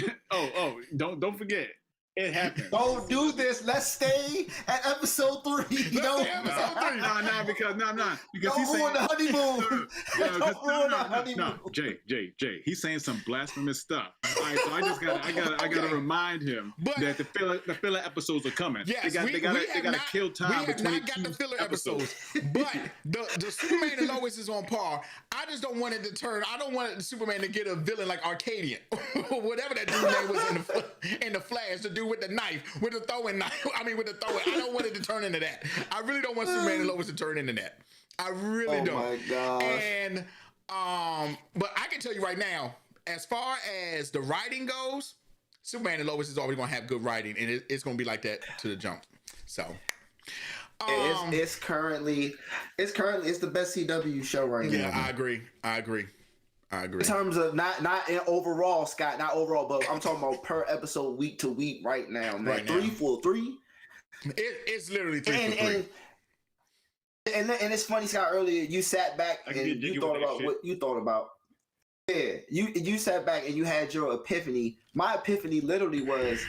Don't forget. It happened. Don't do this. Let's stay at episode 3. No, because don't ruin the honeymoon. Don't ruin the honeymoon. No, Jay. He's saying some blasphemous stuff. All right, so I gotta remind him that the filler episodes are coming. Yes, they gotta kill time between. We have not got the filler episodes, but the Superman and Lois is on par. I just don't want it to turn. I don't want Superman to get a villain like Arcadian, whatever that dude's name was in the Flash. The dude with the knife, with the throwing knife. I don't want it to turn into that. I really don't want Superman and Lois to turn into that. I really don't. Oh my God. And but I can tell you right now, as far as the writing goes, Superman and Lois is always going to have good writing, and it's going to be like that to the jump. So it's currently the best CW show right now. Yeah, I agree. In terms of not in overall, Scott, not overall, but I'm talking about per episode, week to week, right now, man. Right now. 3 for 3. It's literally 3 for 3. And it's funny, Scott. Earlier, you sat back and you thought about what you thought about. Yeah, you sat back and you had your epiphany. My epiphany literally was,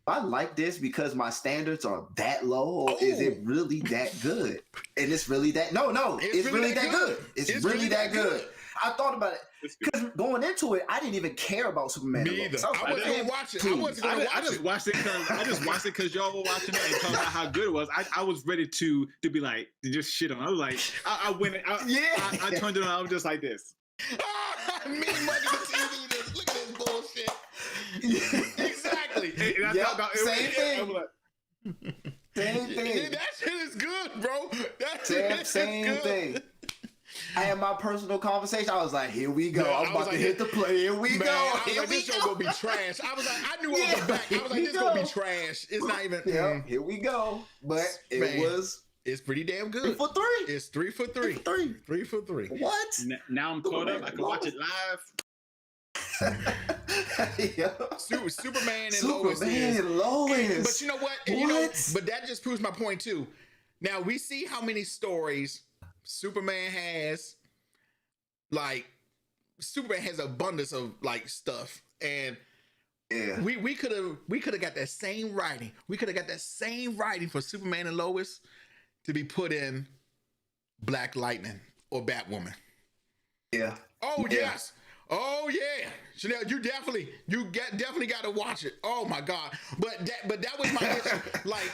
I like this because my standards are that low, or is it really that good? And it's really that it's really that good. It's really that good. I thought about it because going into it, I didn't even care about Superman. Me either. I wasn't going to watch it. I just watched it because y'all were watching it and talking about how good it was. I was ready to be like, to just shit on. I was like, I went. I turned it on. I was just like this. Me mugging the TV. Look at this bullshit. Exactly. Same thing. Same thing. That shit is good, bro. Same thing. I had my personal conversation. I was like, here we go. I'm about to hit the play. Here we go. I was like, this show gonna be trash. I was like, I knew I was back. I was like, this gonna be trash. It's not even. Here we go. But it's pretty damn good. 3 for 3. It's 3 for 3. 3 for 3. What? Now I'm caught up. I can watch it live. Superman and Lois. But you know what? But that just proves my point too. Now we see how many stories Superman has. Like, Superman has abundance of like stuff, and we could have got that same writing. We could have got that same writing for Superman and Lois to be put in Black Lightning or Batwoman. Yeah. Oh yes. Oh yeah, Chanel, you definitely got to watch it. Oh my God, but that was my issue. Like,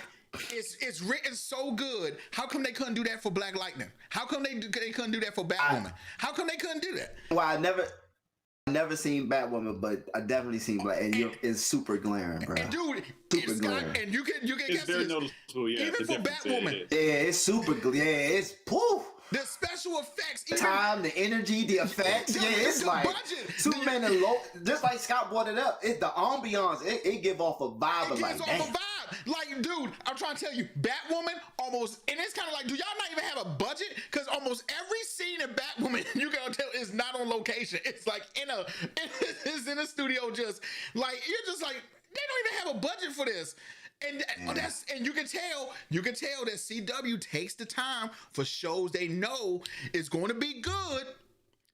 it's written so good. How come they couldn't do that for Black Lightning? How come they couldn't do that for Batwoman? How come they couldn't do that? Well, I never seen Batwoman, but I definitely seen Black, and it's super glaring, bro. And dude, super glaring. And you can guess very this. noticeable, yeah. Even for Batwoman, it's super glaring. It's poof. The special effects, The time, the energy, the effects. It's like budget. Superman and Lois. Just like Scott brought it up, the ambiance. It give off a vibe of like, gives off a vibe. Like, dude, I'm trying to tell you, Batwoman almost, and it's kind of like, do y'all not even have a budget? Because almost every scene in Batwoman, you gotta tell, is not on location. It's like it's in a studio, just like, you're just like, they don't even have a budget for this. And you can tell that CW takes the time for shows they know is going to be good.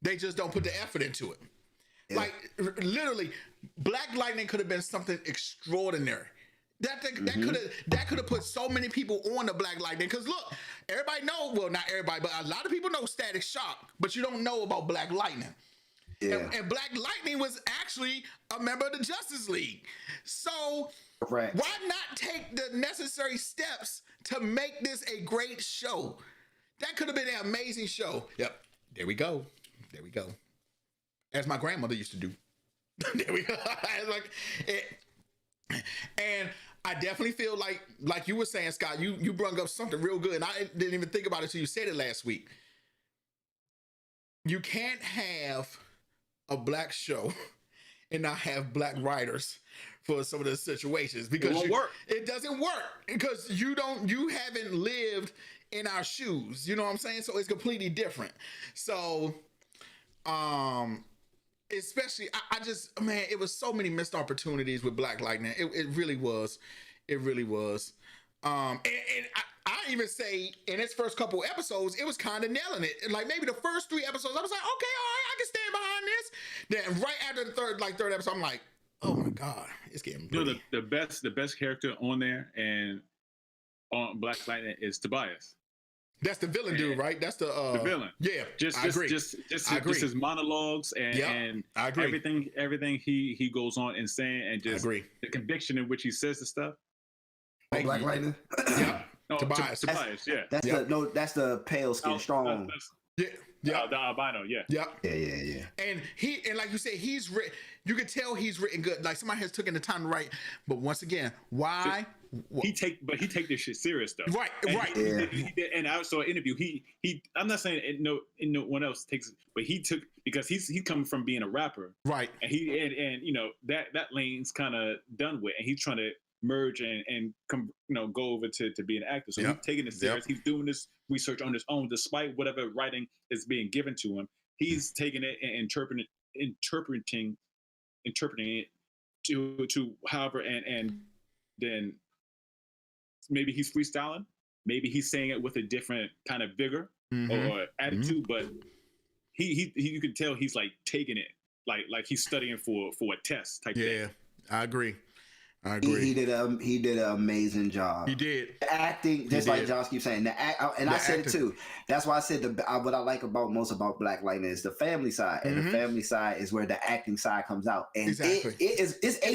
They just don't put the effort into it. Yeah. Like, literally, Black Lightning could have been something extraordinary. That could have put so many people on the Black Lightning. Because look, everybody know, well, not everybody, but a lot of people know Static Shock, but you don't know about Black Lightning. Yeah. And Black Lightning was actually a member of the Justice League. So why not take the necessary steps to make this a great show? That could have been an amazing show. Yep. There we go. As my grandmother used to do. There we go. Like, and I definitely feel like you were saying, Scott, you brought up something real good, and I didn't even think about it until you said it last week. You can't have a black show and not have black writers for some of the situations, because it doesn't work, because you haven't lived in our shoes. You know what I'm saying? So it's completely different. So, especially, I just, man, it was so many missed opportunities with Black Lightning. It really was. It really was. And I even say in its first couple episodes, it was kind of nailing it. Like maybe the first 3 episodes, I was like, okay, all right, I can stand behind this. Then right after the third episode, I'm like, oh my God, it's getting pretty. The best character on there and on Black Lightning is Tobias. That's the villain dude, right? That's the villain. Yeah, just his monologues and I agree. everything he goes on and saying, and just the conviction in which he says the stuff. Black Lightning. Yeah. No, Tobias. Yeah. That's the pale skin strong. Yeah. The albino. Yeah. Yeah. And like you said, he's written. You can tell he's written good. Like somebody has taken the time to write. But once again, why? He take this shit serious though. Right. He did, and I saw an interview. He. I'm not saying no one else takes, but he took, because he's coming from being a rapper. Right. And and you know that lane's kind of done with, and he's trying to merge and come, go over to be an actor. So he's taking it serious. He's doing this research on his own, despite whatever writing is being given to him. He's taking it and interpreting it to however, and then maybe he's freestyling, maybe he's saying it with a different kind of vigor or attitude, but he you can tell he's like taking it like he's studying for a test type thing. Yeah, I agree. He did an amazing job. He did. The acting, just like Josh keeps saying, I said it too. That's why I said what I like most about Black Lightning is the family side, and the family side is where the acting side comes out, and it's A+. It's A+.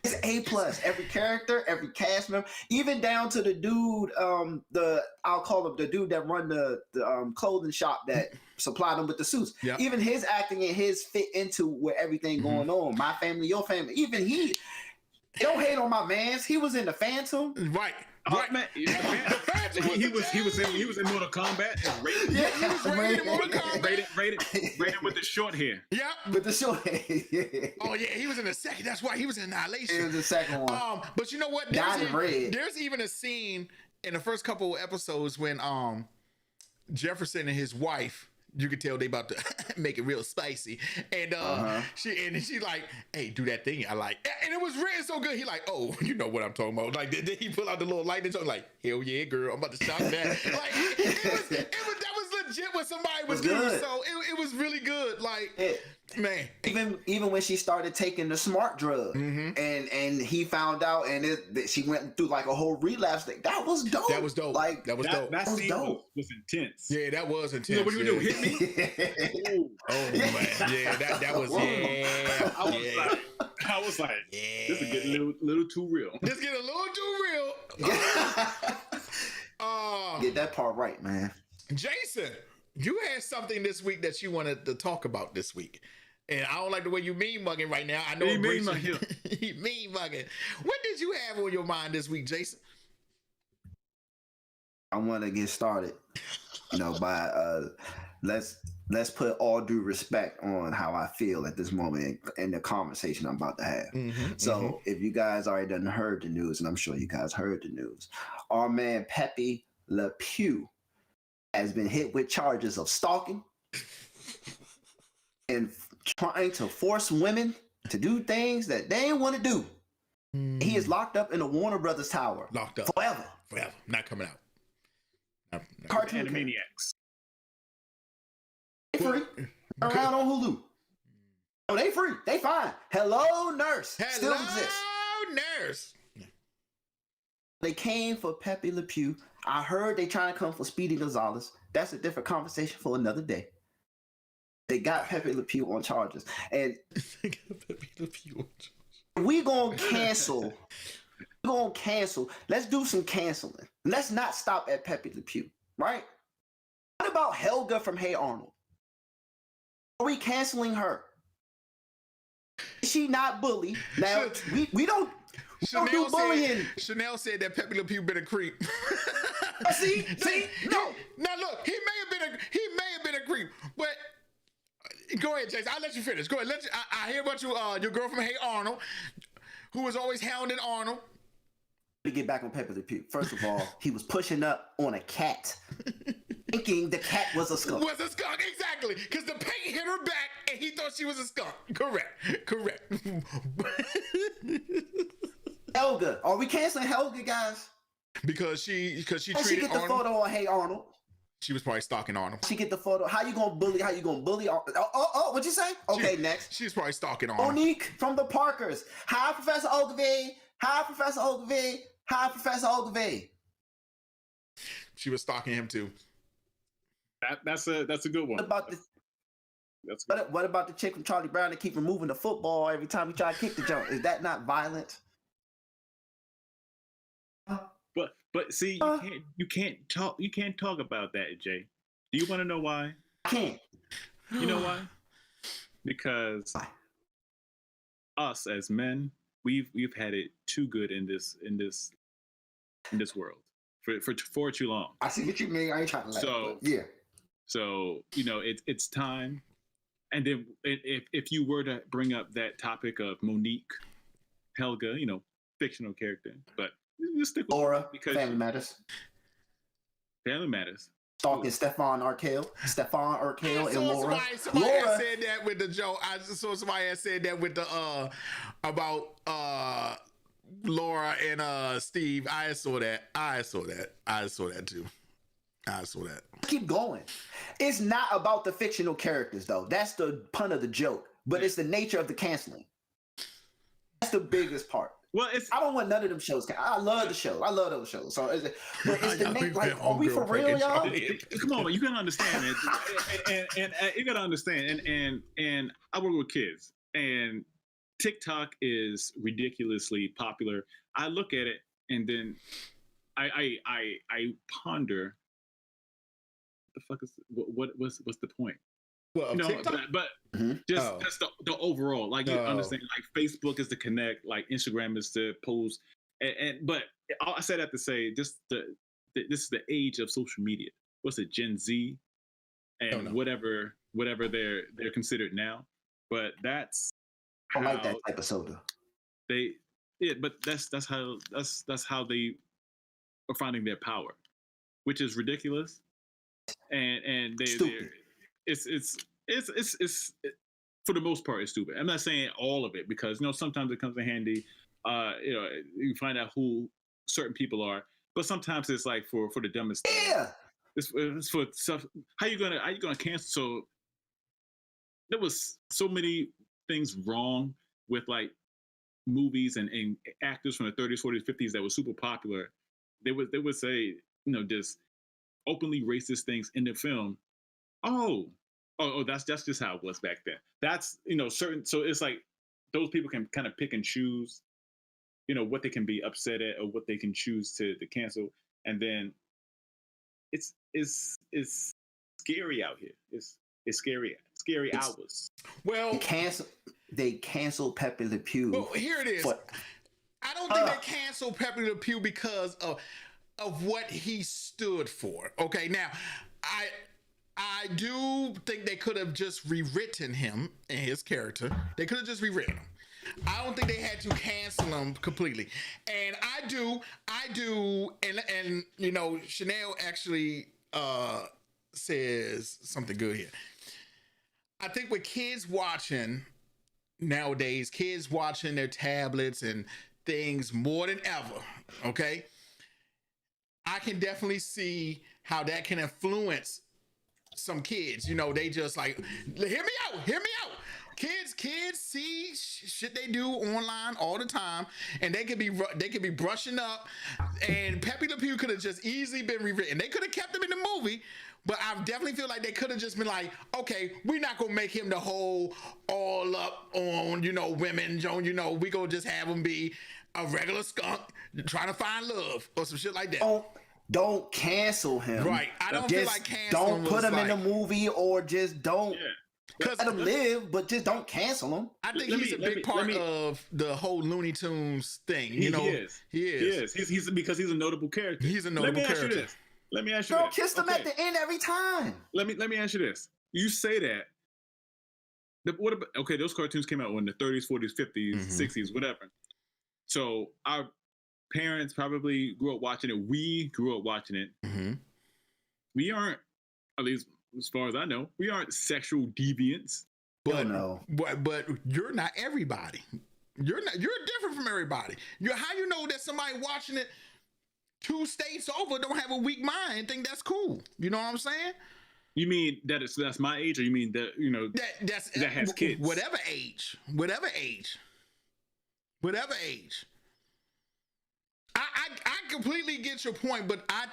It's A+. Every character, every cast member, even down to the dude, I'll call him the dude that run the clothing shop that supplied them with the suits. Yep. Even his acting and his fit into where everything going on. My family, your family. Even he. Don't hate on my mans. He was in the Phantom. Right. Man. He was in Mortal Kombat. He was rated in Mortal Kombat. Rated with the short hair. Yep. With the short hair. Oh yeah, he was in the second. That's why he was in Annihilation. He was the second one. But you know what? There's even a scene in the first couple of episodes when Jefferson and his wife, you could tell they about to make it real spicy, and she like, hey, do that thing I like, and it was written so good. He like, oh, you know what I'm talking about. Like, did he pull out the little lightning show? Like, hell yeah, girl, I'm about to shout that. Like, that was legit what somebody was doing. So it was really good. Like, man, even when she started taking the smart drug, and he found out, and she went through like a whole relapse thing. That was dope. That was dope. Like that was dope. That scene was intense. Yeah, that was intense. You know what you do? Hit me. Oh man, yeah, that was I was like, this is getting a little too real. This getting a little too real. Get that part right, man. Jason, you had something this week that you wanted to talk about this week. And I don't like the way you mean mugging right now. I know he mean mugging. He mean mugging. What did you have on your mind this week, Jason? I want to get started, by let's put all due respect on how I feel at this moment in the conversation I'm about to have. If you guys already done heard the news, and I'm sure you guys heard the news, our man Pepe Le Pew has been hit with charges of stalking and trying to force women to do things that they didn't want to do. He is locked up in the Warner Brothers Tower. Locked up. Forever. Not coming out. Cartoon Animaniacs. They free. Around on Hulu. Oh, they free. They fine. Hello, Nurse. Still exists. Nurse. They came for Pepe Le Pew. I heard they trying to come for Speedy Gonzalez. That's a different conversation for another day. They got Pepe Le Pew on charges. And we gonna cancel. Let's do some canceling. Let's not stop at Pepe Le Pew, right? What about Helga from Hey Arnold? Are we canceling her? she not bully? Now we don't do bullying. Chanel said that Pepe Le Pew been a creep. See, no. Now look, he may have been a creep, but go ahead, Jason. I'll let you finish. Go ahead. I hear about your girl from Hey Arnold, who was always hounding Arnold. To get back on Pepe Le Pew. First of all, he was pushing up on a cat, thinking the cat was a skunk. Was a skunk, exactly. Because the paint hit her back, and he thought she was a skunk. Correct. Helga, are we canceling Helga, guys? Because she treated she get the Arnold? photo on Hey Arnold. She was probably stalking Arnold. She get the photo. How you gonna bully? Oh, what'd you say? Okay, next. She's probably stalking Arnold. Monique from the Parkers. Hi, Professor Ogilvy. Hi, Professor Ogilvy. Hi, Professor Ogilvy. She was stalking him too. That's a good one. What about the chick from Charlie Brown that keep removing the football every time he try to kick the jump? Is that not violent? But see, you can't talk about that, Jay. Do you want to know why? I can't. You know why? Because us as men, we've had it too good in this world for too long. I see what you mean. I ain't trying to laugh. Yeah. So it's time. And then if you were to bring up that topic of Monique, Helga, fictional character, but just stick with Laura, because Family Matters. Family Matters. Stalking Stefan Urkel and Laura. Somebody had said that with the joke. I just saw somebody had said that with the about Laura and Steve. I saw that too. I saw that. Keep going. It's not about the fictional characters though. That's the pun of the joke. But it's the nature of the canceling. That's the biggest part. Well, I don't want none of them shows. I love the show. I love those shows. So it's the nature. Like, are we for real, y'all? Come on, man. You gotta understand it, and you gotta understand. And I work with kids, and TikTok is ridiculously popular. I look at it, and then I ponder. The fuck is what's the point? Well, but just the overall, like you understand, like Facebook is to connect, like Instagram is to post, but I said that to say this is the age of social media. What's it, Gen Z, and whatever they're considered now. But that's I like that type of soda. But that's how they are finding their power, which is ridiculous. And it's for the most part it's stupid. I'm not saying all of it because sometimes it comes in handy. You find out who certain people are, but sometimes it's like for the dumbest thing. Yeah, it's for stuff. How you gonna cancel? So there was so many things wrong with like movies and actors from the 30s, 40s, 50s that were super popular. They would say just openly racist things in the film. Oh, that's just how it was back then. That's certain. So it's like those people can kind of pick and choose, what they can be upset at or what they can choose to cancel. And then it's scary out here. It's scary hours. Well, they canceled Pepe Le Pew. Well, here it is. I don't think they canceled Pepe Le Pew because of what he stood for. Okay, now I do think they could have just rewritten him and his character. They could have just rewritten him. I don't think they had to cancel him completely. And I do, and Chanel actually says something good here. I think with kids watching nowadays, kids watching their tablets and things more than ever, okay? I can definitely see how that can influence some kids. They just like, hear me out. Kids see shit they do online all the time, and they could be brushing up. And Pepe Le Pew could have just easily been rewritten. They could have kept him in the movie, but I definitely feel like they could have just been like, okay, we're not gonna make him the whole all up on women. We gonna just have him be a regular skunk trying to find love or some shit like that. Don't cancel him. Right. I don't feel like canceling. Don't put him in the movie or just don't. Yeah. Let them live, but just don't cancel them. I think he's a big part of the whole Looney Tunes thing. He is. He's because he's a notable character. He's a notable character. Let me ask you this. Kiss them at the end every time. Let me ask you this. You say that. Those cartoons came out in the 30s, 40s, 50s, 60s, whatever. So our parents probably grew up watching it. We grew up watching it. We aren't, at least as far as I know, we aren't sexual deviants. But you're not everybody. You're different from everybody. How you know that somebody watching it 2 states over don't have a weak mind and think that's cool? You know what I'm saying? You mean that's my age, or you mean that that has kids? Whatever age. I completely get your point, but I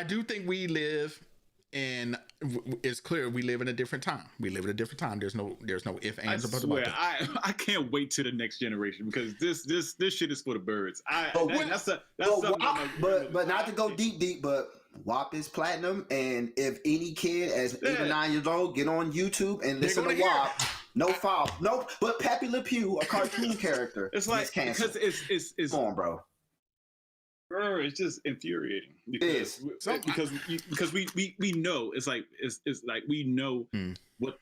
do think we live in. It's clear we live in a different time. There's no ifs, ands, or buts about that. I can't wait to the next generation because this shit is for the birds. But not to go deep, but WAP is platinum, and if any kid as 8 or 9 years old get on YouTube and listen to WAP, no foul, no. But Pepe Le Pew, a cartoon character, it's like because it's come on, bro. It's just infuriating because we know it's like we know what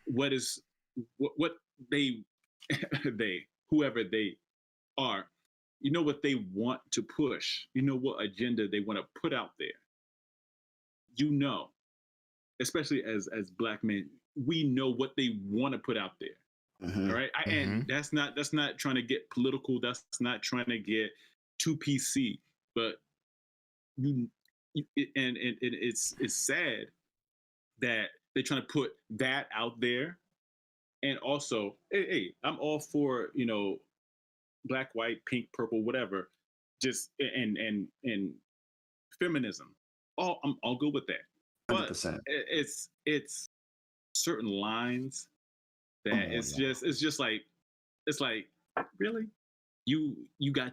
they whoever they are, you know what they want to push, you know what agenda they want to put out there. You know, especially as Black men, we know what they want to put out there. All right, and that's not trying to get political. That's not trying to get too PC. But it's sad that they're trying to put that out there, and also, hey, I'm all for black, white, pink, purple, whatever, just and feminism. I'm all good with that. But 100%. It's certain lines that it's just like really you got.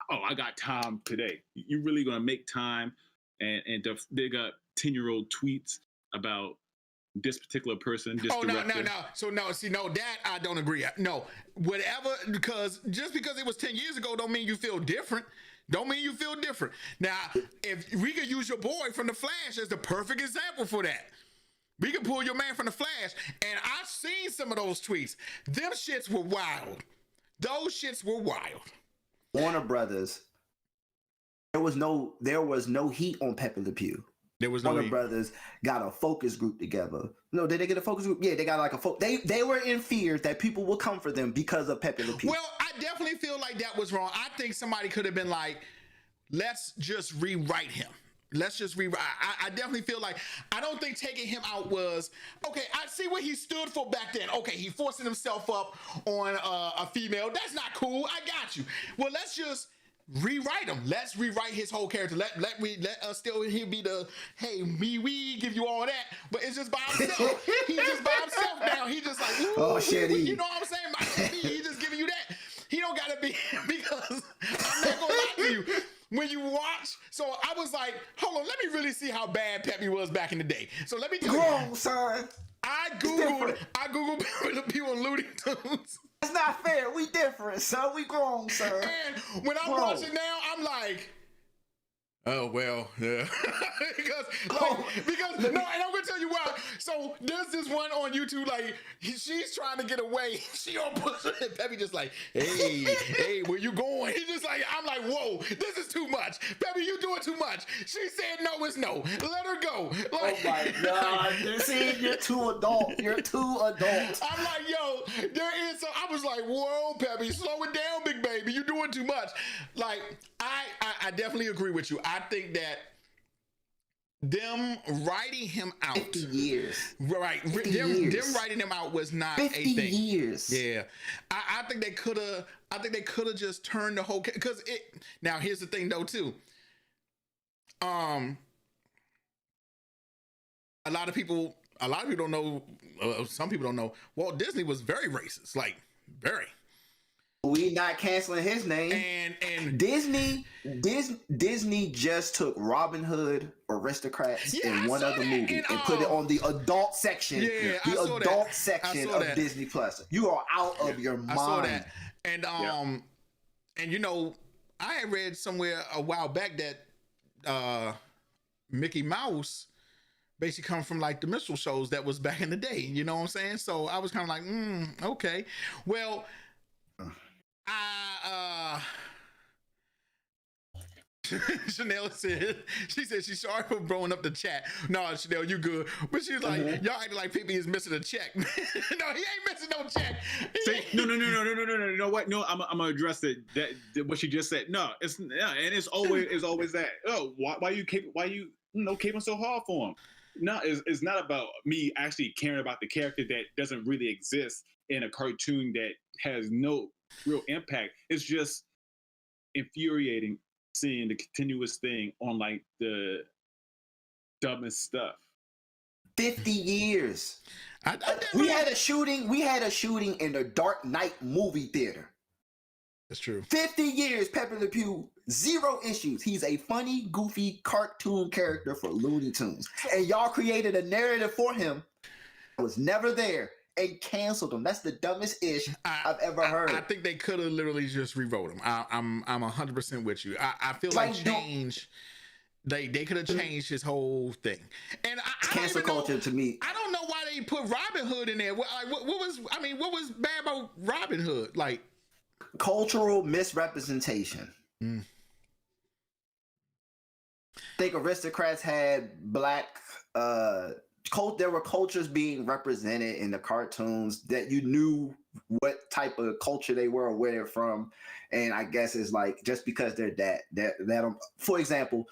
I got time today. You really gonna make time and they got 10-year-old tweets about this particular person? No. So that I don't agree. No, whatever, because just because it was 10 years ago don't mean you feel different. Now, if we could use your boy from The Flash as the perfect example for that. We could pull your man from The Flash, and I've seen some of those tweets. Them shits were wild. Those shits were wild. Warner Brothers, there was no heat on Pepe Le Pew. There was no Warner Brothers got a focus group together. No, did they get a focus group? Yeah, they got like they were in fear that people would come for them because of Pepe Le Pew. Well, I definitely feel like that was wrong. I think somebody could have been like, let's just rewrite him. I definitely feel like, I don't think taking him out was, okay, I see what he stood for back then. Okay, he forcing himself up on a female. That's not cool. I got you. Well, let's just rewrite him. Let's rewrite his whole character. Let us still he be the, hey, we give you all that, but it's just by himself. He's just by himself now. He just like, ooh, oh shit, you know what I'm saying? My shit, he just giving you that. He don't gotta be, because I'm not gonna lie to you. When you watch, so I was like, hold on, let me really see how bad Pepe was back in the day. So let me tell you, son. I googled people on Looney Tunes. That's not fair. We different, son. We grown, son. And when I'm watching now, I'm like, oh well, yeah. because no, and I'm gonna tell you why. So there's this one on YouTube, like she's trying to get away. She on push and Pepe just like, hey, where you going? He just like, I'm like, whoa, this is too much. Pepe, you doing too much. She said no, it's no. Let her go. Like, oh my God, see, you're too adult. I'm like, yo, there is. So I was like, whoa, Pepe, slow it down, big baby. You doing too much. Like, I definitely agree with you. I think that them writing him out 50 years. Right. Them writing him out was not 50 a thing. years. Yeah. I think they could have just turned the whole, because now here's the thing though too. A lot of people don't know, some people don't know, Walt Disney was very racist, like very. we not canceling his name. And Disney just took Robin Hood, Aristocrats, in one other movie and put it on the adult section. Yeah, the adult section of Disney Plus. You are out of your mind. I saw that. And and you know, I had read somewhere a while back that Mickey Mouse basically come from like the minstrel shows that was back in the day. You know what I'm saying? So I was kind of like, okay. Well, Chanel said, she said she's sorry for blowing up the chat. No, Chanel, you good. But she's like, y'all acting like Pippi is missing a check. No, he ain't missing no check. No. You know what? No, I'm gonna address it. That what she just said. No, and it's always that. Oh, why you caping so hard for him? No, it's not about me actually caring about the character that doesn't really exist in a cartoon that has no real impact. It's just infuriating seeing the continuous thing on like the dumbest stuff. 50 years. We had a shooting in the Dark Knight movie theater. That's true. 50 years, Pepe Le Pew, 0 issues. He's a funny, goofy cartoon character for Looney Tunes. And y'all created a narrative for him that was never there and canceled him. That's the dumbest ish I've ever heard. I think they could have literally just rewrote him. I'm 100% with you. I feel like change. They could have changed his whole thing. And cancel culture to me. I don't know why they put Robin Hood in there. What was bad about Robin Hood? Like cultural misrepresentation. I think Aristocrats had black there were cultures being represented in the cartoons that you knew what type of culture they were, where they're from, and I guess it's like just because they're that for example,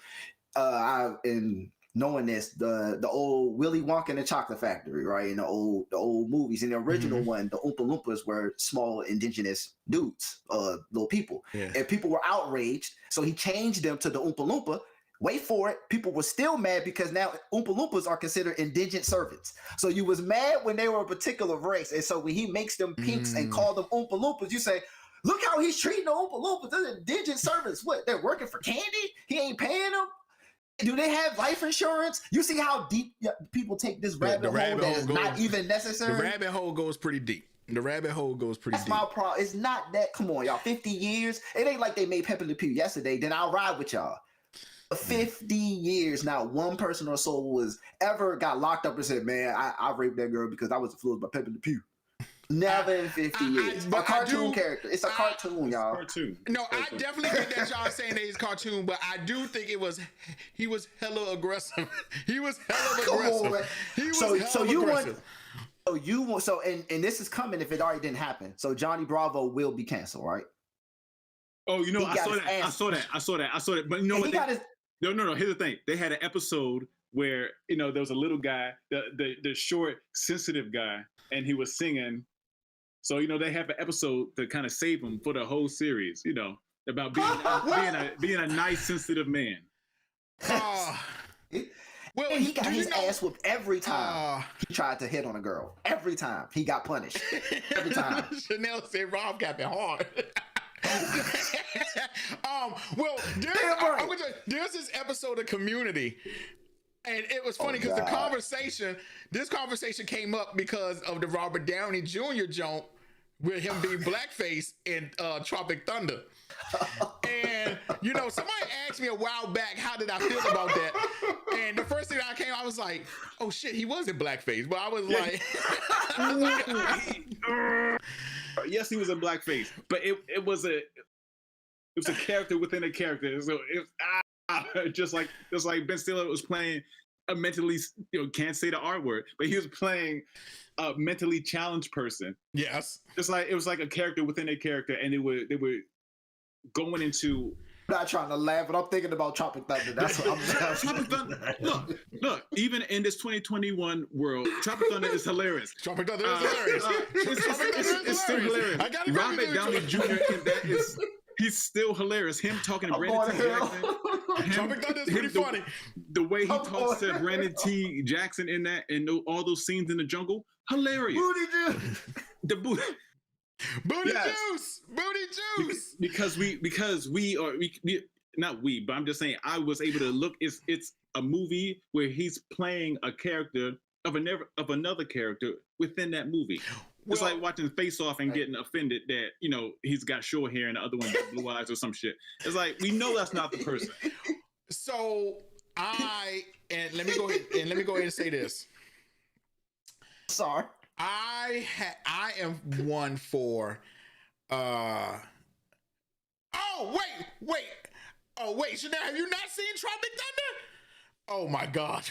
in knowing this, the old Willy Wonka and the Chocolate Factory, right? In the old movies, in the original one, the Oompa Loompas were small indigenous dudes, little people, and people were outraged, so he changed them to the Oompa Loompa. Wait for it. People were still mad because now Oompa Loompas are considered indigent servants. So you was mad when they were a particular race. And so when he makes them pinks and call them Oompa Loompas, you say, look how he's treating the Oompa Loompas. They're indigent servants. What? They're working for candy? He ain't paying them? Do they have life insurance? You see how deep people take this rabbit hole that is not even necessary? The rabbit hole goes pretty deep. That's my problem. It's not that. Come on, y'all. 50 years. It ain't like they made Pepe Le Pew yesterday. Then I'll ride with y'all. 50 years, not one person or soul was ever got locked up and said, man, I raped that girl because I was influenced by Pepe Le Pew. Never in 50 years. A cartoon character. It's a cartoon, y'all. Cartoon. No, I definitely think that y'all saying that he's cartoon, but I do think he was hella aggressive. He was hella aggressive. And this is coming if it already didn't happen. So Johnny Bravo will be canceled, right? Oh, you know, I saw that. But you know what? No. Here's the thing. They had an episode where, you know, there was a little guy, the short, sensitive guy, and he was singing. So, you know, they have an episode to kind of save him for the whole series, you know, about being a nice, sensitive man. Well, he got his ass whooped every time he tried to hit on a girl. Every time he got punished. Every time. Chanel said Rob got it hard. Well, there's this episode of Community, and it was funny because this conversation came up because of the Robert Downey Jr. joke with him being blackface in Tropic Thunder. And you know, somebody asked me a while back, how did I feel about that? And the first thing that came, I was like, oh shit, he was in blackface. But I was like, yes, he was in blackface, but it was a character within a character. So just like Ben Stiller was playing a mentally, can't say the R word, but he was playing a mentally challenged person. Yes, it was like a character within a character, and they were going into. I'm not trying to laugh, but I'm thinking about Tropic Thunder. That's what I'm Tropic Thunder. Look. Even in this 2021 world, Tropic Thunder is hilarious. Tropic Thunder is hilarious. It's still hilarious. Robert Downey Jr. in that he's still hilarious. Him talking to Brandon T. Jackson. Tropic Thunder is pretty funny. The way he talks to Brandon T. Jackson in that and all those scenes in the jungle, hilarious. The booty. Booty juice, booty juice. Because not we, but I'm just saying I was able to look. It's a movie where he's playing a character of another character within that movie. It's like watching Face Off and getting offended that he's got short hair and the other one got blue eyes or some shit. It's like we know that's not the person. So let me go ahead and say this. Sorry. I am one for oh wait, Chanel, have you not seen Tropic Thunder? Oh my God,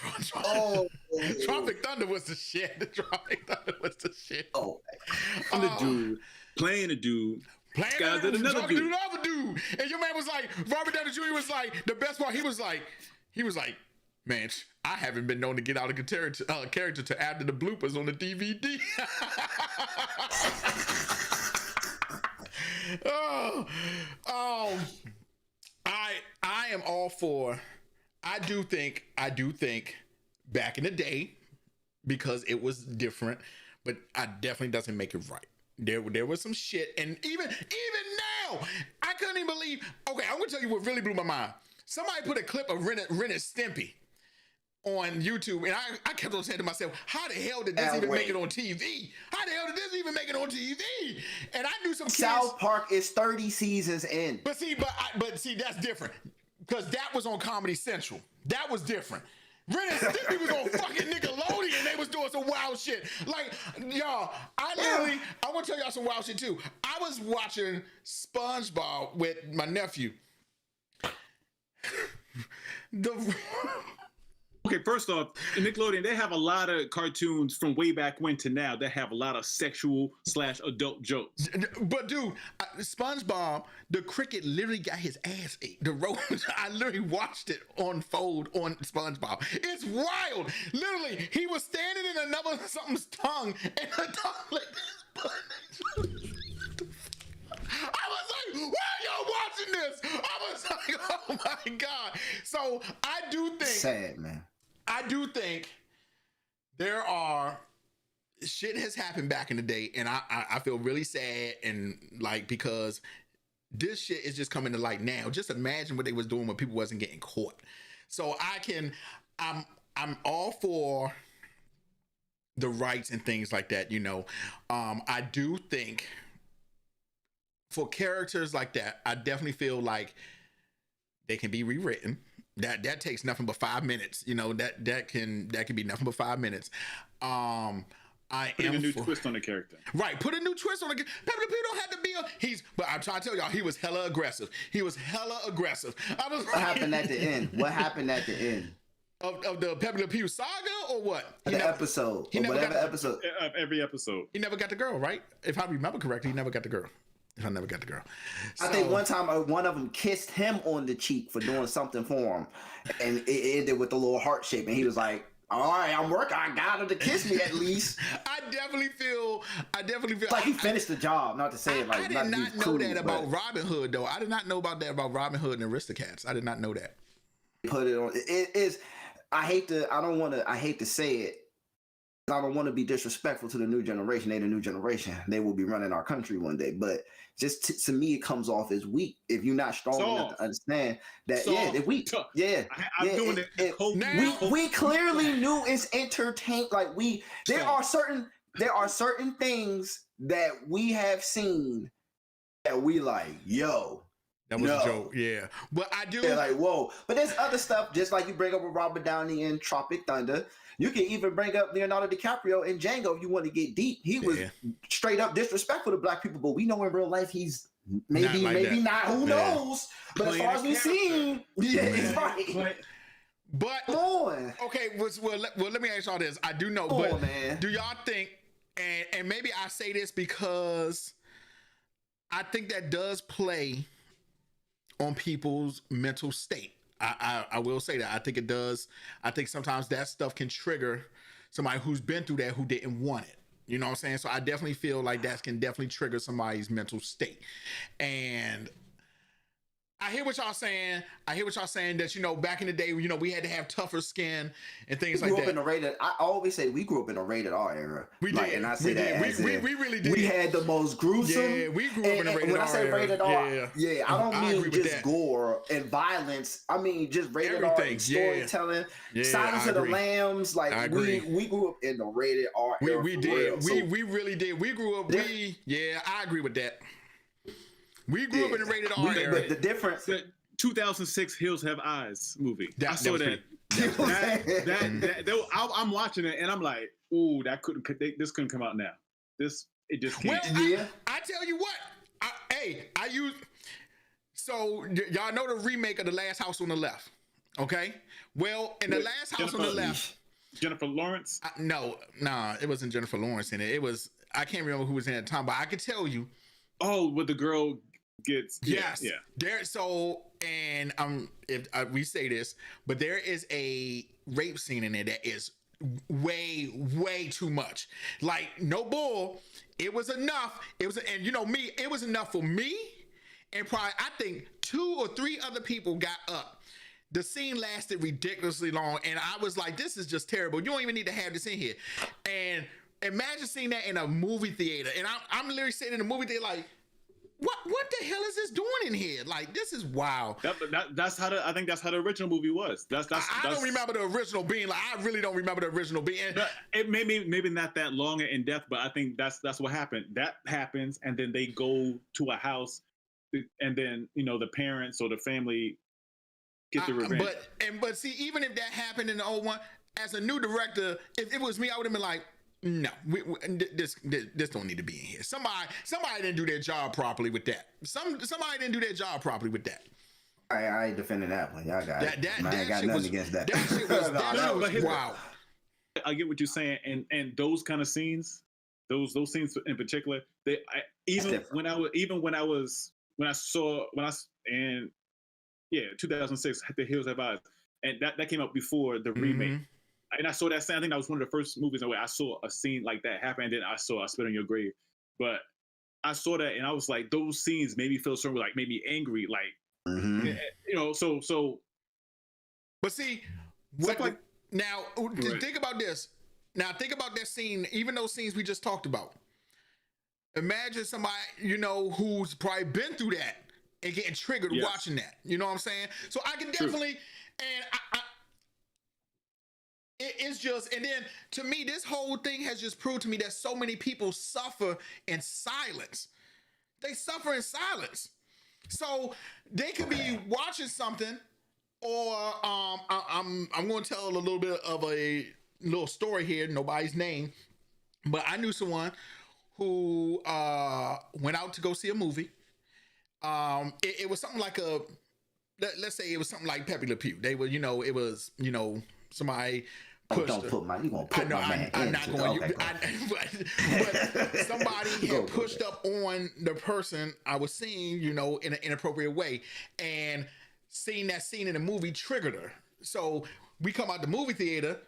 Tropic Thunder was the shit. Tropic Thunder was the shit. Oh, I'm the dude playing a dude. Another dude. And your man was like, Robert Downey Jr. was like, the best part. He was like, man, I haven't been known to get out of character to after the bloopers on the DVD. I am all for. I do think back in the day, because it was different, but I definitely doesn't make it right. There was some shit, and even now, I couldn't even believe. Okay, I'm gonna tell you what really blew my mind. Somebody put a clip of Ren and Stimpy on YouTube, and I kept on saying to myself, how the hell did this even make it on TV? How the hell did this even make it on TV? And I knew some kids. South Park is 30 seasons in. But see, that's different, because that was on Comedy Central. That was different. Ren and Stimpy was on fucking Nickelodeon, and they was doing some wild shit. Like, y'all, I want to tell y'all some wild shit too. I was watching SpongeBob with my nephew. Okay, first off, in Nickelodeon, they have a lot of cartoons from way back when to now that have a lot of sexual/adult jokes. But dude, SpongeBob, the cricket literally got his ass ate. The roach, I literally watched it unfold on SpongeBob. It's wild. Literally, he was standing in another something's tongue, and the tongue like this. I was like, why are y'all watching this? I was like, oh my God. So I do think. Sad, man. I do think there are shit has happened back in the day, and I feel really sad, and like, because this shit is just coming to light now. Just imagine what they was doing when people wasn't getting caught. So I'm all for the rights and things like that, I do think for characters like that, I definitely feel like they can be rewritten. That takes nothing but 5 minutes. That can be nothing but 5 minutes. Putting a new twist on the character. Right, put a new twist on the character. Pepe Le Pew don't have to be but I'm trying to tell y'all, he was hella aggressive. What happened at the end? What happened at the end? Of the Pepe Le Pew saga, or what? Episode. Episode. Every episode. He never got the girl, right? If I remember correctly, he never got the girl. I never got the girl. I think one time one of them kissed him on the cheek for doing something for him, and it ended with a little heart shape, and he was like, all right, I'm working. I got him to kiss me at least. I definitely feel like he finished the job. Not to say it like I did not know that about Robin Hood, though. I did not know about that about Robin Hood and Aristocats. I did not know that. Put it on. It is. I hate to say it. I don't want to be disrespectful to the new generation. They're the new generation. They will be running our country one day. But just to me, it comes off as weak if you're not strong enough to understand that. They're weak. I'm doing it. We clearly knew it's entertained. Like there are certain things that we have seen that we like. Yo. That was a joke, yeah. But I do. Yeah, like, whoa. But there's other stuff, just like you bring up with Robert Downey in Tropic Thunder. You can even bring up Leonardo DiCaprio in Django if you want to get deep. He was straight up disrespectful to black people, but we know in real life he's maybe not. Who knows? But as far as we've seen, it's right. But come on. Okay, well, let me ask y'all this. I do know, do y'all think, and maybe I say this because I think that does play on people's mental state. I will say that. I think it does. I think sometimes that stuff can trigger somebody who's been through that who didn't want it. You know what I'm saying? So I definitely feel like that can definitely trigger somebody's mental state. And I hear what y'all saying. That, you know, back in the day, you know, we had to have tougher skin and things like that. I always say we grew up in a rated R era. We did. And I say that we really did. We had the most gruesome. Yeah, we grew up in a rated R. When I say rated R, I don't mean just that. gore and violence. I mean just rated R and storytelling. Silence of the Lambs. Like we grew up in the rated R era. We did. We really did. We grew up. I agree with that. We grew up in the rated R era. But the difference, the 2006 Hills Have Eyes movie. I saw that. I'm watching it and I'm like, ooh, this couldn't come out now. It just can't. Well, I tell you what. So y'all know the remake of The Last House on the Left, okay? Well, in The Last House on the Left, Jennifer Lawrence. No, it wasn't Jennifer Lawrence in it. It was, I can't remember who was in it at the time, but I could tell you. Oh, with the girl gets there. So, and if we say this, but there is a rape scene in there that is way too much. Like, no bull. It was enough. And you know me, it was enough for me, and probably I think 2 or 3 other people got up. The scene lasted ridiculously long, and I was like, this is just terrible. You don't even need to have this in here. And imagine seeing that in a movie theater, and I'm literally sitting in a movie theater like, what the hell is this doing in here? Like, this is wild. That's how I think that's how the original movie was. I don't remember the original being like. I really don't remember the original being. It maybe not that long and in depth, but I think that's what happened. That happens, and then they go to a house, and then you know the parents or the family get the revenge. But see, even if that happened in the old one, as a new director, if it was me, I would have been like, no, this don't need to be in here. Somebody didn't do their job properly with that. Somebody didn't do their job properly with that. I ain't defending that one. Y'all got it. I ain't got nothing against that. That shit was wow. I get what you're saying, and those kind of scenes, those scenes in particular, when I saw 2006 The Hills Have Eyes, and that came out before the remake. And I saw that scene. I think that was one of the first movies where I saw a scene like that happen. And then I saw I Spit on Your Grave. But I saw that and I was like, those scenes made me feel sort of like, made me angry. Like, you know, so. But see, now think about this. Now think about that scene, even those scenes we just talked about. Imagine somebody, you know, who's probably been through that and getting triggered watching that. You know what I'm saying? So I can definitely, and it's just, and then to me, this whole thing has just proved to me that so many people suffer in silence. They suffer in silence. So they could be watching something, or I'm going to tell a little bit of a little story here. Nobody's name, but I knew someone who went out to go see a movie. It was something like let's say it was something like Pepe Le Pew. They were, you know, it was, you know, somebody. You gonna put my man. I'm not going. But somebody had pushed up on the person I was seeing, you know, in an inappropriate way, and seeing that scene in the movie triggered her. So we come out the movie theater.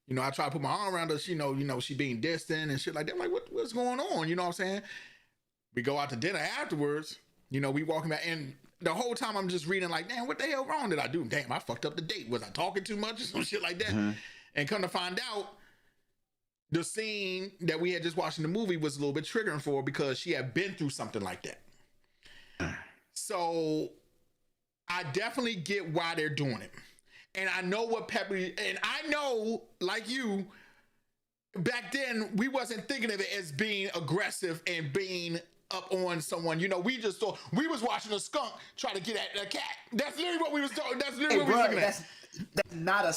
You know, I try to put my arm around her. You know, she being distant and shit like that. I'm like, what's going on? You know what I'm saying? We go out to dinner afterwards. You know, we walking back, and the whole time I'm just reading like, damn, what the hell wrong did I do? Damn, I fucked up the date. Was I talking too much or some shit like that? And come to find out, the scene that we had just watched in the movie was a little bit triggering for her because she had been through something like that. So I definitely get why they're doing it. And I know what Pepe, and I know, like you, back then, we wasn't thinking of it as being aggressive and being up on someone. You know, we just thought, we was watching a skunk try to get at a cat. That's literally what we was talking. That's literally what we was looking at. That's not a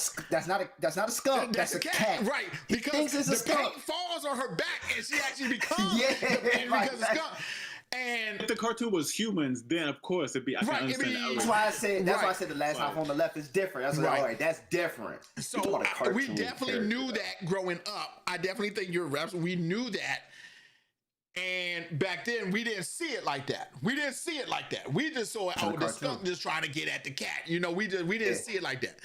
skunk. That's a cat. Right. Because the paint falls on her back and she actually becomes because of skunk. And if the cartoon was humans, then of course it'd be. I can understand that. That's why I said. That's why I said the last half on the left is different. That's all right. That's different. So we definitely knew that growing up. I definitely think you're right. We knew that. And back then, we didn't see it like that. We just saw it. Oh, the skunk just trying to get at the cat. You know, we didn't see it like that.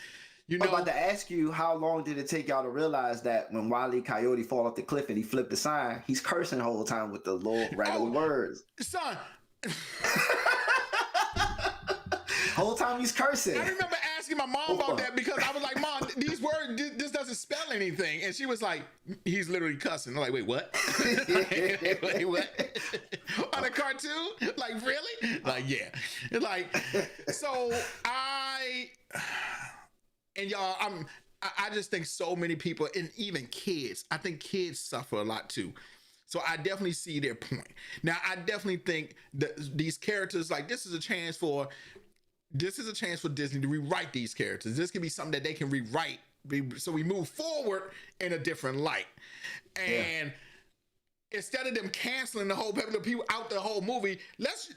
You know, I'm about to ask you, how long did it take y'all to realize that when Wile E. Coyote fall off the cliff and he flipped the sign, he's cursing the whole time with the little regular words? Son. time he's cursing. I remember asking my mom about that because I was like, Mom, these words, this doesn't spell anything. And she was like, he's literally cussing. I'm like, wait, what? Wait, what? On a cartoon? Like, really? Like, yeah. Like, so and y'all, I just think so many people, and even kids, I think kids suffer a lot too. So I definitely see their point. Now, I definitely think that these characters, like, this is a chance for Disney to rewrite these characters. This could be something that they can rewrite, so we move forward in a different light. And instead of them canceling the whole Pepe Le Pew out the whole movie, let's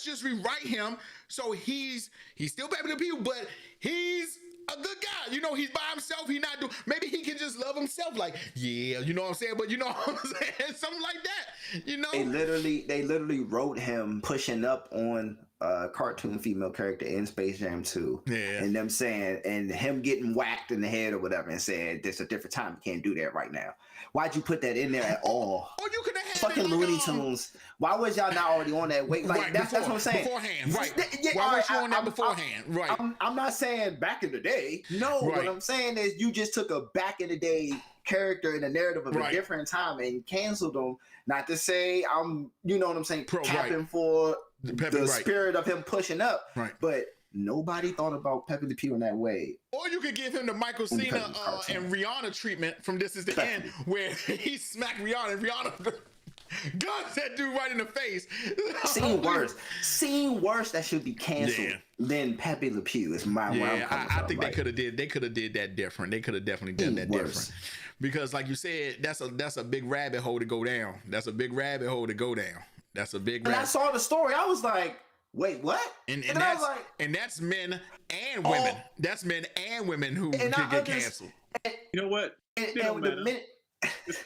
just rewrite him so he's still Pepe Le Pew, but he's a good guy. You know, he's by himself. Maybe he can just love himself. Like, yeah, you know what I'm saying? But you know what I'm saying? Something like that. You know? They literally wrote him pushing up on a cartoon female character in Space Jam 2. Yeah. And them saying, and him getting whacked in the head or whatever and saying, there's a different time. You can't do that right now. Why'd you put that in there at all? Or you could have had fucking Looney Tunes. Why was y'all not already on that wait? Like, that's what I'm saying. Beforehand, right. Why was you on that beforehand? Right. I'm not saying back in the day. No, what I'm saying is you just took a back in the day character in a narrative of a different time and canceled them. Not to say you know what I'm saying, capping for the spirit of him pushing up. Right. But nobody thought about Pepe Le Pew in that way. Or you could give him the Michael Cena and Rihanna treatment from This Is the End, where he smacked Rihanna and Rihanna guns that dude right in the face. Scene worse that should be canceled than Pepe Le Pew is my I think they could have did that different. They could have definitely done that different. Because like you said, that's a big rabbit hole to go down. That's a big rabbit hole to go down. That's a big rabbit. I saw the story. I was like, wait, what? And that's men and women. That's men and women who can get canceled. You know what? It's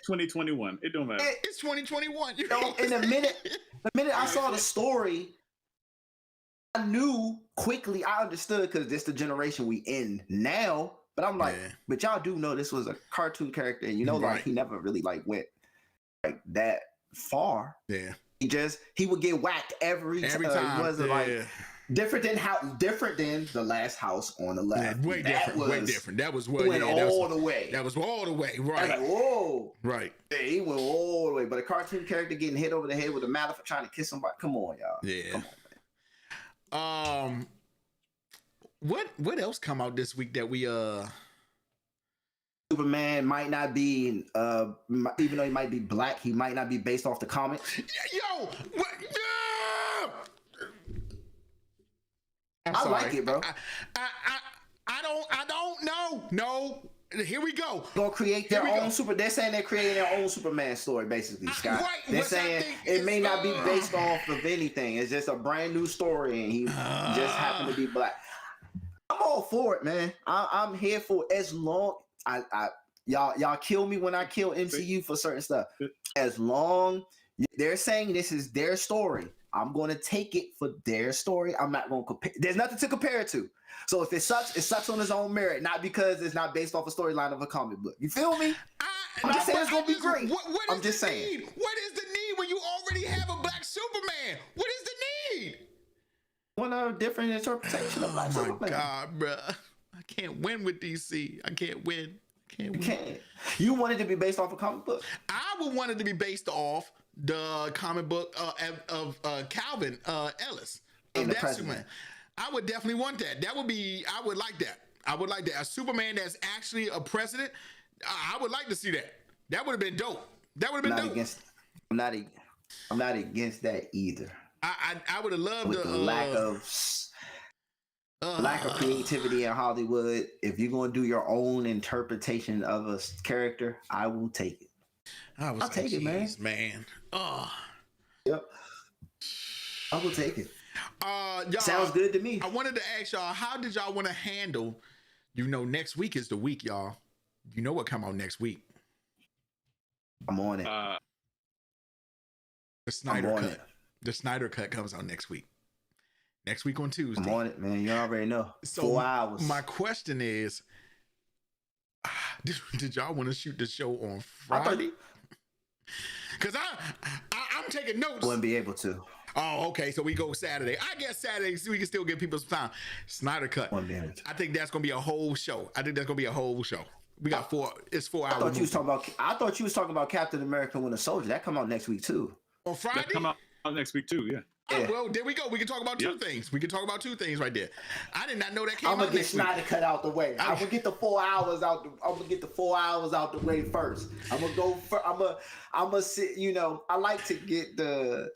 2021. It don't matter. It's 2021. You know, in the minute I saw the story, I knew quickly. I understood because this the generation we in now. But I'm like, but y'all do know this was a cartoon character, and you know, like he never really like went like that far. Yeah. He would get whacked every time. It wasn't like different than the last house on the left. Yeah, way different. That was all the way. That was all the way. Right. Like, whoa. Right. Yeah, he went all the way. But a cartoon character getting hit over the head with a mallet for trying to kiss somebody. Come on, y'all. Yeah. Come on, man. What else come out this week that we Superman might not be even though he might be black, he might not be based off the comics. Yo, I like it, bro. I don't know. No. Here we go. Gonna create their own They're saying they're creating their own Superman story, basically, Scott. Right. They're saying it may not be based off of anything. It's just a brand new story, and he just happened to be black. I'm all for it, man. I'm here for as long. Y'all kill me when I kill MCU for certain stuff. As long they're saying this is their story, I'm going to take it for their story. I'm not going to compare. There's nothing to compare it to. So if it sucks on its own merit, not because it's not based off a storyline of a comic book. You feel me? I'm just saying it's going to be great. I'm just saying. What is the need when you already have a black Superman? What is the need? One of different interpretation of black Superman. Oh my God, bro. I can't win with DC. I can't win. You can't. You want it to be based off a comic book? I would want it to be based off the comic book of Calvin Ellis. Of that Superman. I would definitely want that. I would like that. I would like that. A Superman that's actually a president, I would like to see that. That would have been dope. I'm not against that either. I would have loved with the lack of creativity in Hollywood. If you're going to do your own interpretation of a character, I will take it. I'll take it, man. Oh. Yep. I will take it. Sounds good to me. I wanted to ask y'all, how did y'all want to handle, next week is the week, y'all. You know what come out next week? I'm on it. The Snyder Cut. The Snyder Cut comes out next week. Next week on Tuesday. I'm on it, man. You already know. So 4 hours. My question is, did y'all want to shoot the show on Friday? Because I'm taking notes. Wouldn't be able to. Oh, okay. So we go Saturday. I guess Saturday we can still give people some time. Snyder Cut. 1 minute. I think that's gonna be a whole show. We got 4. It's 4 hours. I thought you was talking about Captain America: Winter Soldier. That come out next week too. On Friday. That come out next week too. Yeah. Oh, well, there we go. We can talk about two things. We can talk about 2 things right there. I did not know that came out next week. I'm gonna get Snyder Cut out the way. I'm gonna get the 4 hours out. I'm gonna get the 4 hours out the way first. I'm gonna go. I'm gonna sit. You know, I like to get the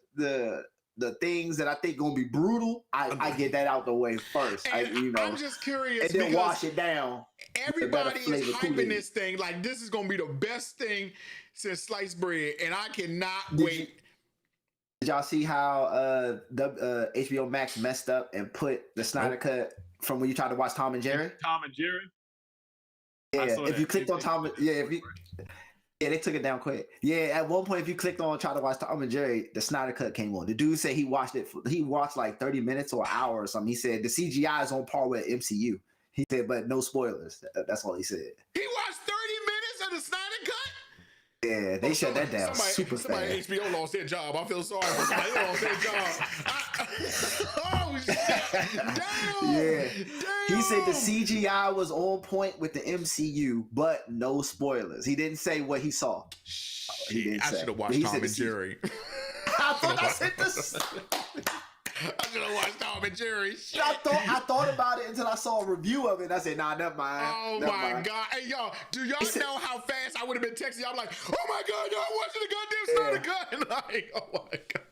things that I think gonna be brutal. I get that out the way first. I'm just curious. And then wash it down. Everybody is hyping this thing like this is gonna be the best thing since sliced bread, and I cannot wait. Did y'all see how HBO Max messed up and put the Snyder Cut from when you tried to watch Tom and Jerry? Tom and Jerry. Yeah, if you clicked on Tom, they took it down quick. Yeah, at one point, if you clicked on try to watch Tom and Jerry, the Snyder Cut came on. The dude said he watched like 30 minutes or an hour or something. He said the CGI is on par with MCU. He said, but no spoilers. That's all he said. He watched 30 minutes of the Snyder Cut? Yeah, they shut that down super fast. Somebody at HBO lost their job. I feel sorry for somebody who lost their job. Oh, shit. Damn. Yeah. Damn. He said the CGI was on point with the MCU, but no spoilers. He didn't say what he saw. I should have watched Tom and Jerry. I thought I said this. I should have watched Tom and Jerry. I thought about it until I saw a review of it. And I said, nah, never mind. Oh my God. Hey, y'all, do y'all know how fast I would have been texting y'all? I'm like, oh my God, y'all watching the goddamn Snyder Cut. Like, oh my God.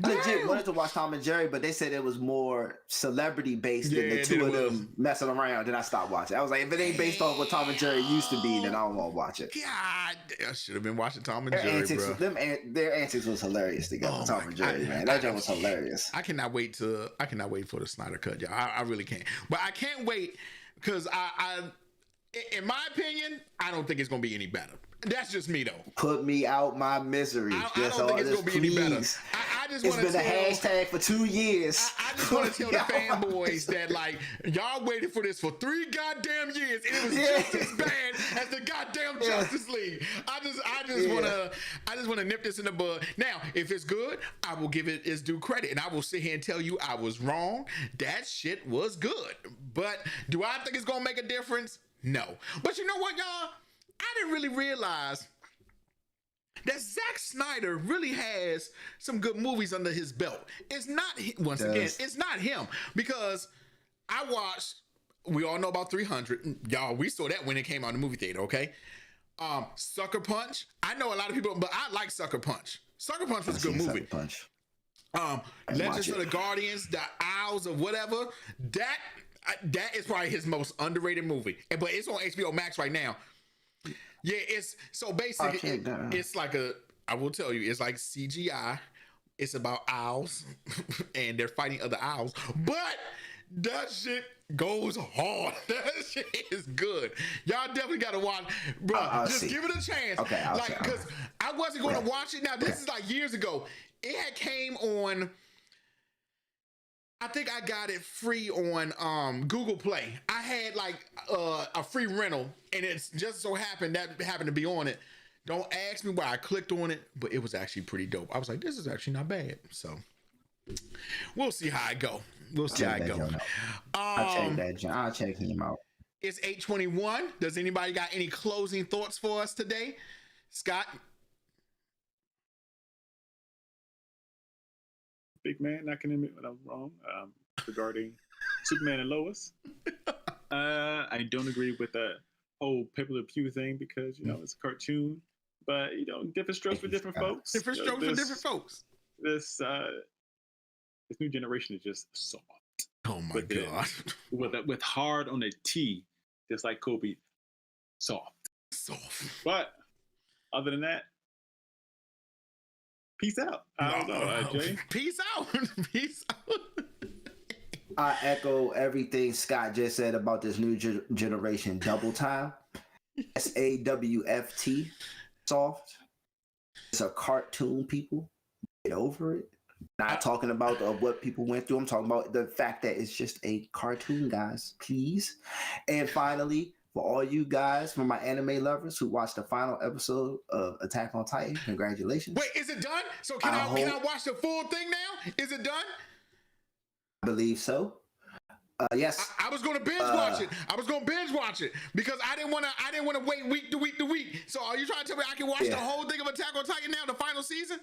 I legit wanted to watch Tom and Jerry, but they said it was more celebrity based than the two of them messing around. And I stopped watching. I was like, if it ain't based off what Tom and Jerry used to be, then I don't want to watch it. God, I should have been watching Tom and Jerry, bro. Their antics was hilarious together. Tom and Jerry, man, that joke was hilarious. I cannot wait for the Snyder Cut, y'all. I really can't. But I can't wait because I, in my opinion, I don't think it's gonna be any better. That's just me, though. Put me out my misery. I don't think it's going to be any better. I just want to tell... It's been a hashtag for 2 years. I just want to tell the fanboys that, like, y'all waited for this for 3 goddamn years, and it was just as bad as the goddamn Justice League. I just want to nip this in the bud. Now, if it's good, I will give it its due credit, and I will sit here and tell you I was wrong. That shit was good. But do I think it's going to make a difference? No. But you know what, y'all? I didn't really realize that Zack Snyder really has some good movies under his belt. It's not, it's not him, because I watched, we all know about 300. Y'all, we saw that when it came out in the movie theater, okay? Sucker Punch. I know a lot of people, but I like Sucker Punch. Sucker Punch was a good movie. Legends of the Guardians, the Owls of whatever. That is probably his most underrated movie. But it's on HBO Max right now. Yeah, it's so basically it's like I will tell you, it's like CGI. It's about owls and they're fighting other owls, but that shit goes hard. That shit is good. Y'all definitely gotta watch, bro. Just give it a chance. Okay, because I wasn't going to watch it. Now this is like years ago. It had came on. I think I got it free on Google Play. I had like a free rental, and it's just so happened that happened to be on it. Don't ask me why I clicked on it, but it was actually pretty dope. I was like, this is actually not bad. So we'll see how I go. We'll see how I go. I'll check him out. It's 8:21. Does anybody got any closing thoughts for us today? Scott? Big man, I can admit when I'm wrong regarding Superman and Lois. I don't agree with the whole Pepe Le Pew thing because, it's a cartoon, but, different strokes for different folks. Different strokes for different folks. This new generation is just soft. Oh my God. With hard on the T, just like Kobe, soft. But other than that, peace out. I don't know, Jay. Peace out. Peace out. I echo everything Scott just said about this new generation. Double time. SAWFT. Soft. It's a cartoon, people. Get over it. Not talking about what people went through. I'm talking about the fact that it's just a cartoon, guys. Please. And finally, for all you guys, for my anime lovers who watched the final episode of Attack on Titan, congratulations. Wait, is it done? So can I watch the full thing now? Is it done? I believe so. Yes. I was gonna binge watch it. I was gonna binge watch it because I didn't want to wait week to week to week. So are you trying to tell me I can watch the whole thing of Attack on Titan now, the final season?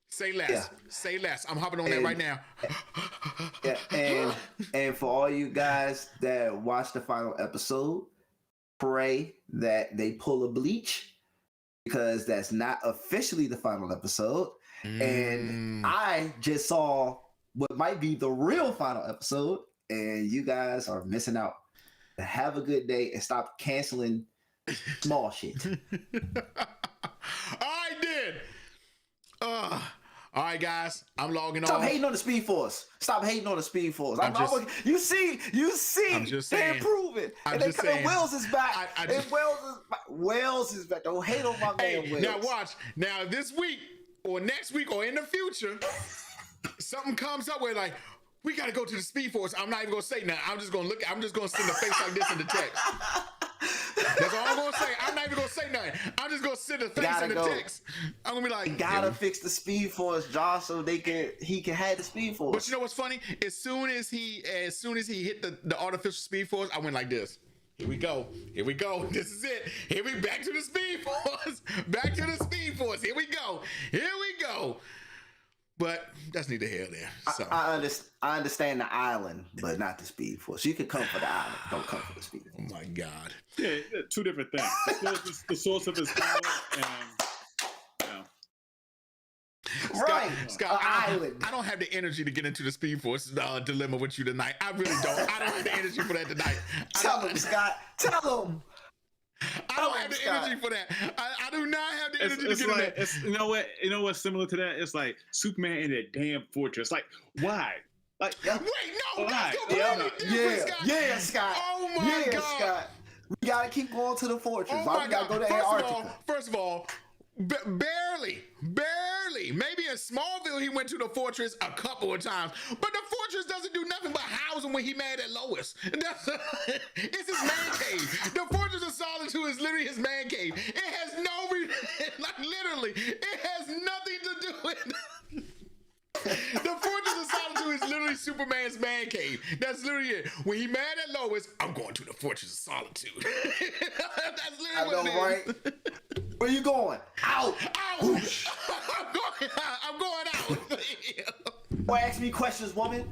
Say less. Yeah. Say less. I'm hopping on that right now. And for all you guys that watch the final episode, pray that they pull a Bleach because that's not officially the final episode. And I just saw what might be the real final episode. And you guys are missing out. Have a good day and stop canceling small shit. I did. All right, guys. I'm logging Stop on. Stop hating on the Speed Force. Stop hating on the Speed Force. You see. I'm just they're saying. improving. And they come. Wells is back. Wells is back. Don't hate on my man Wells. Now watch. Now this week or next week or in the future, something comes up where like, we got to go to the Speed Force. I'm not even going to say nothing. I'm just going to send a face like this in the text. That's all I'm going to say. I'm not even going to say nothing. I'm just going to send a face in the text. I'm going to be like, you got to fix the Speed Force, Josh, so he can have the Speed Force. But you know what's funny? As soon as he hit the artificial Speed Force, I went like this. Here we go. This is it. Here we back to the Speed Force. Back to the Speed Force. Here we go. But that's neither here nor there. So. I understand the island, but not the Speed Force. You can come for the island. Don't come for the Speed Force. Oh my God. Yeah, two different things. The source of his power and right. Scott, I don't have the energy to get into the Speed Force dilemma with you tonight. I really don't. I don't have the energy for that tonight. Tell him, Scott. Tell him. I don't have the energy for that. I do not have the energy to get in there. You know what's similar to that? It's like Superman in that damn fortress. Like, why? Like, wait, no, that's completely different, Scott. Yeah, Scott. Oh my God. Scott. We gotta keep going to the fortress. Oh my we gotta God. go to Antarctica. First of all, barely. Maybe in Smallville he went to the fortress a couple of times, but the fortress doesn't do nothing but house him when he mad at Lois. It's his man cave. The Fortress of Solitude is literally his man cave. It has literally, it has nothing to do with. The Fortress of Solitude is literally Superman's man cave. That's literally it. When he mad at Lois, I'm going to the Fortress of Solitude. That's literally what it is. Right? Where you going? Out. I'm going out. Boy, ask me questions, woman.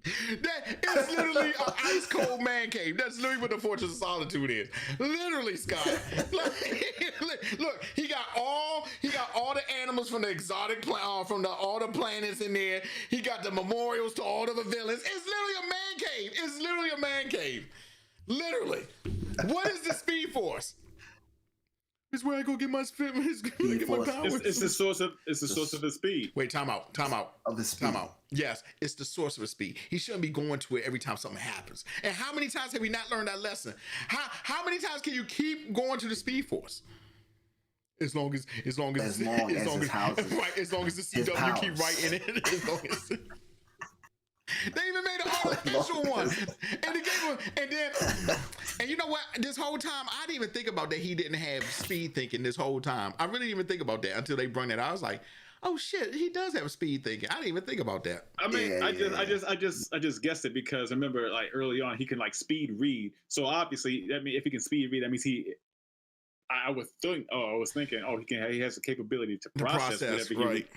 It's literally an ice cold man cave. That's literally what the Fortress of Solitude is. Literally, Scott. Look, he got all the animals from the exotic all the planets in there. He got the memorials to all of the villains. It's literally a man cave. Literally. What is the Speed Force? It's where I go get my powers. It's the source of the speed. Wait, time out. Of the speed. Time out. Yes, it's the source of the speed. He shouldn't be going to it every time something happens. And how many times have we not learned that lesson? How many times can you keep going to the Speed Force? As long as the CW keep writing it. As long as they even made an artificial one, and they gave him, and you know what? This whole time, I didn't even think about that. He didn't have speed thinking this whole time. I really didn't even think about that until they brought that out. I was like, oh shit, he does have speed thinking. I didn't even think about that. I mean, I just guessed it because I remember like early on he can like speed read. So obviously, I mean, if he can speed read, that means I was thinking, he has the capability to process whatever he read.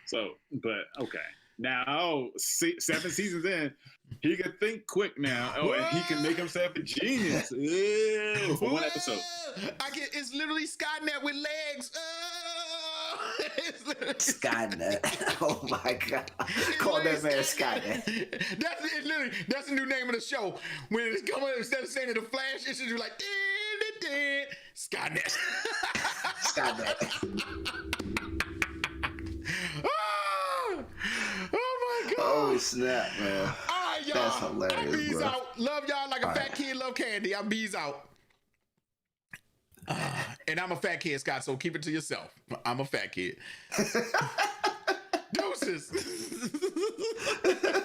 So, but okay. Now, 7 seasons in, he can think quick now. Oh, and he can make himself a genius. For one episode. It's literally Skynet with legs. Skynet. Oh my God. Call that man Skynet. That's the new name of the show. When it's coming, instead of saying it, the Flash, it should be like Skynet. Oh my God. Oh snap, man. All right, y'all. That's hilarious. I'm bees bro. out. Love y'all like a fat kid love candy. I'm bees out. And I'm a fat kid, Scott, so keep it to yourself. I'm a fat kid. Deuces.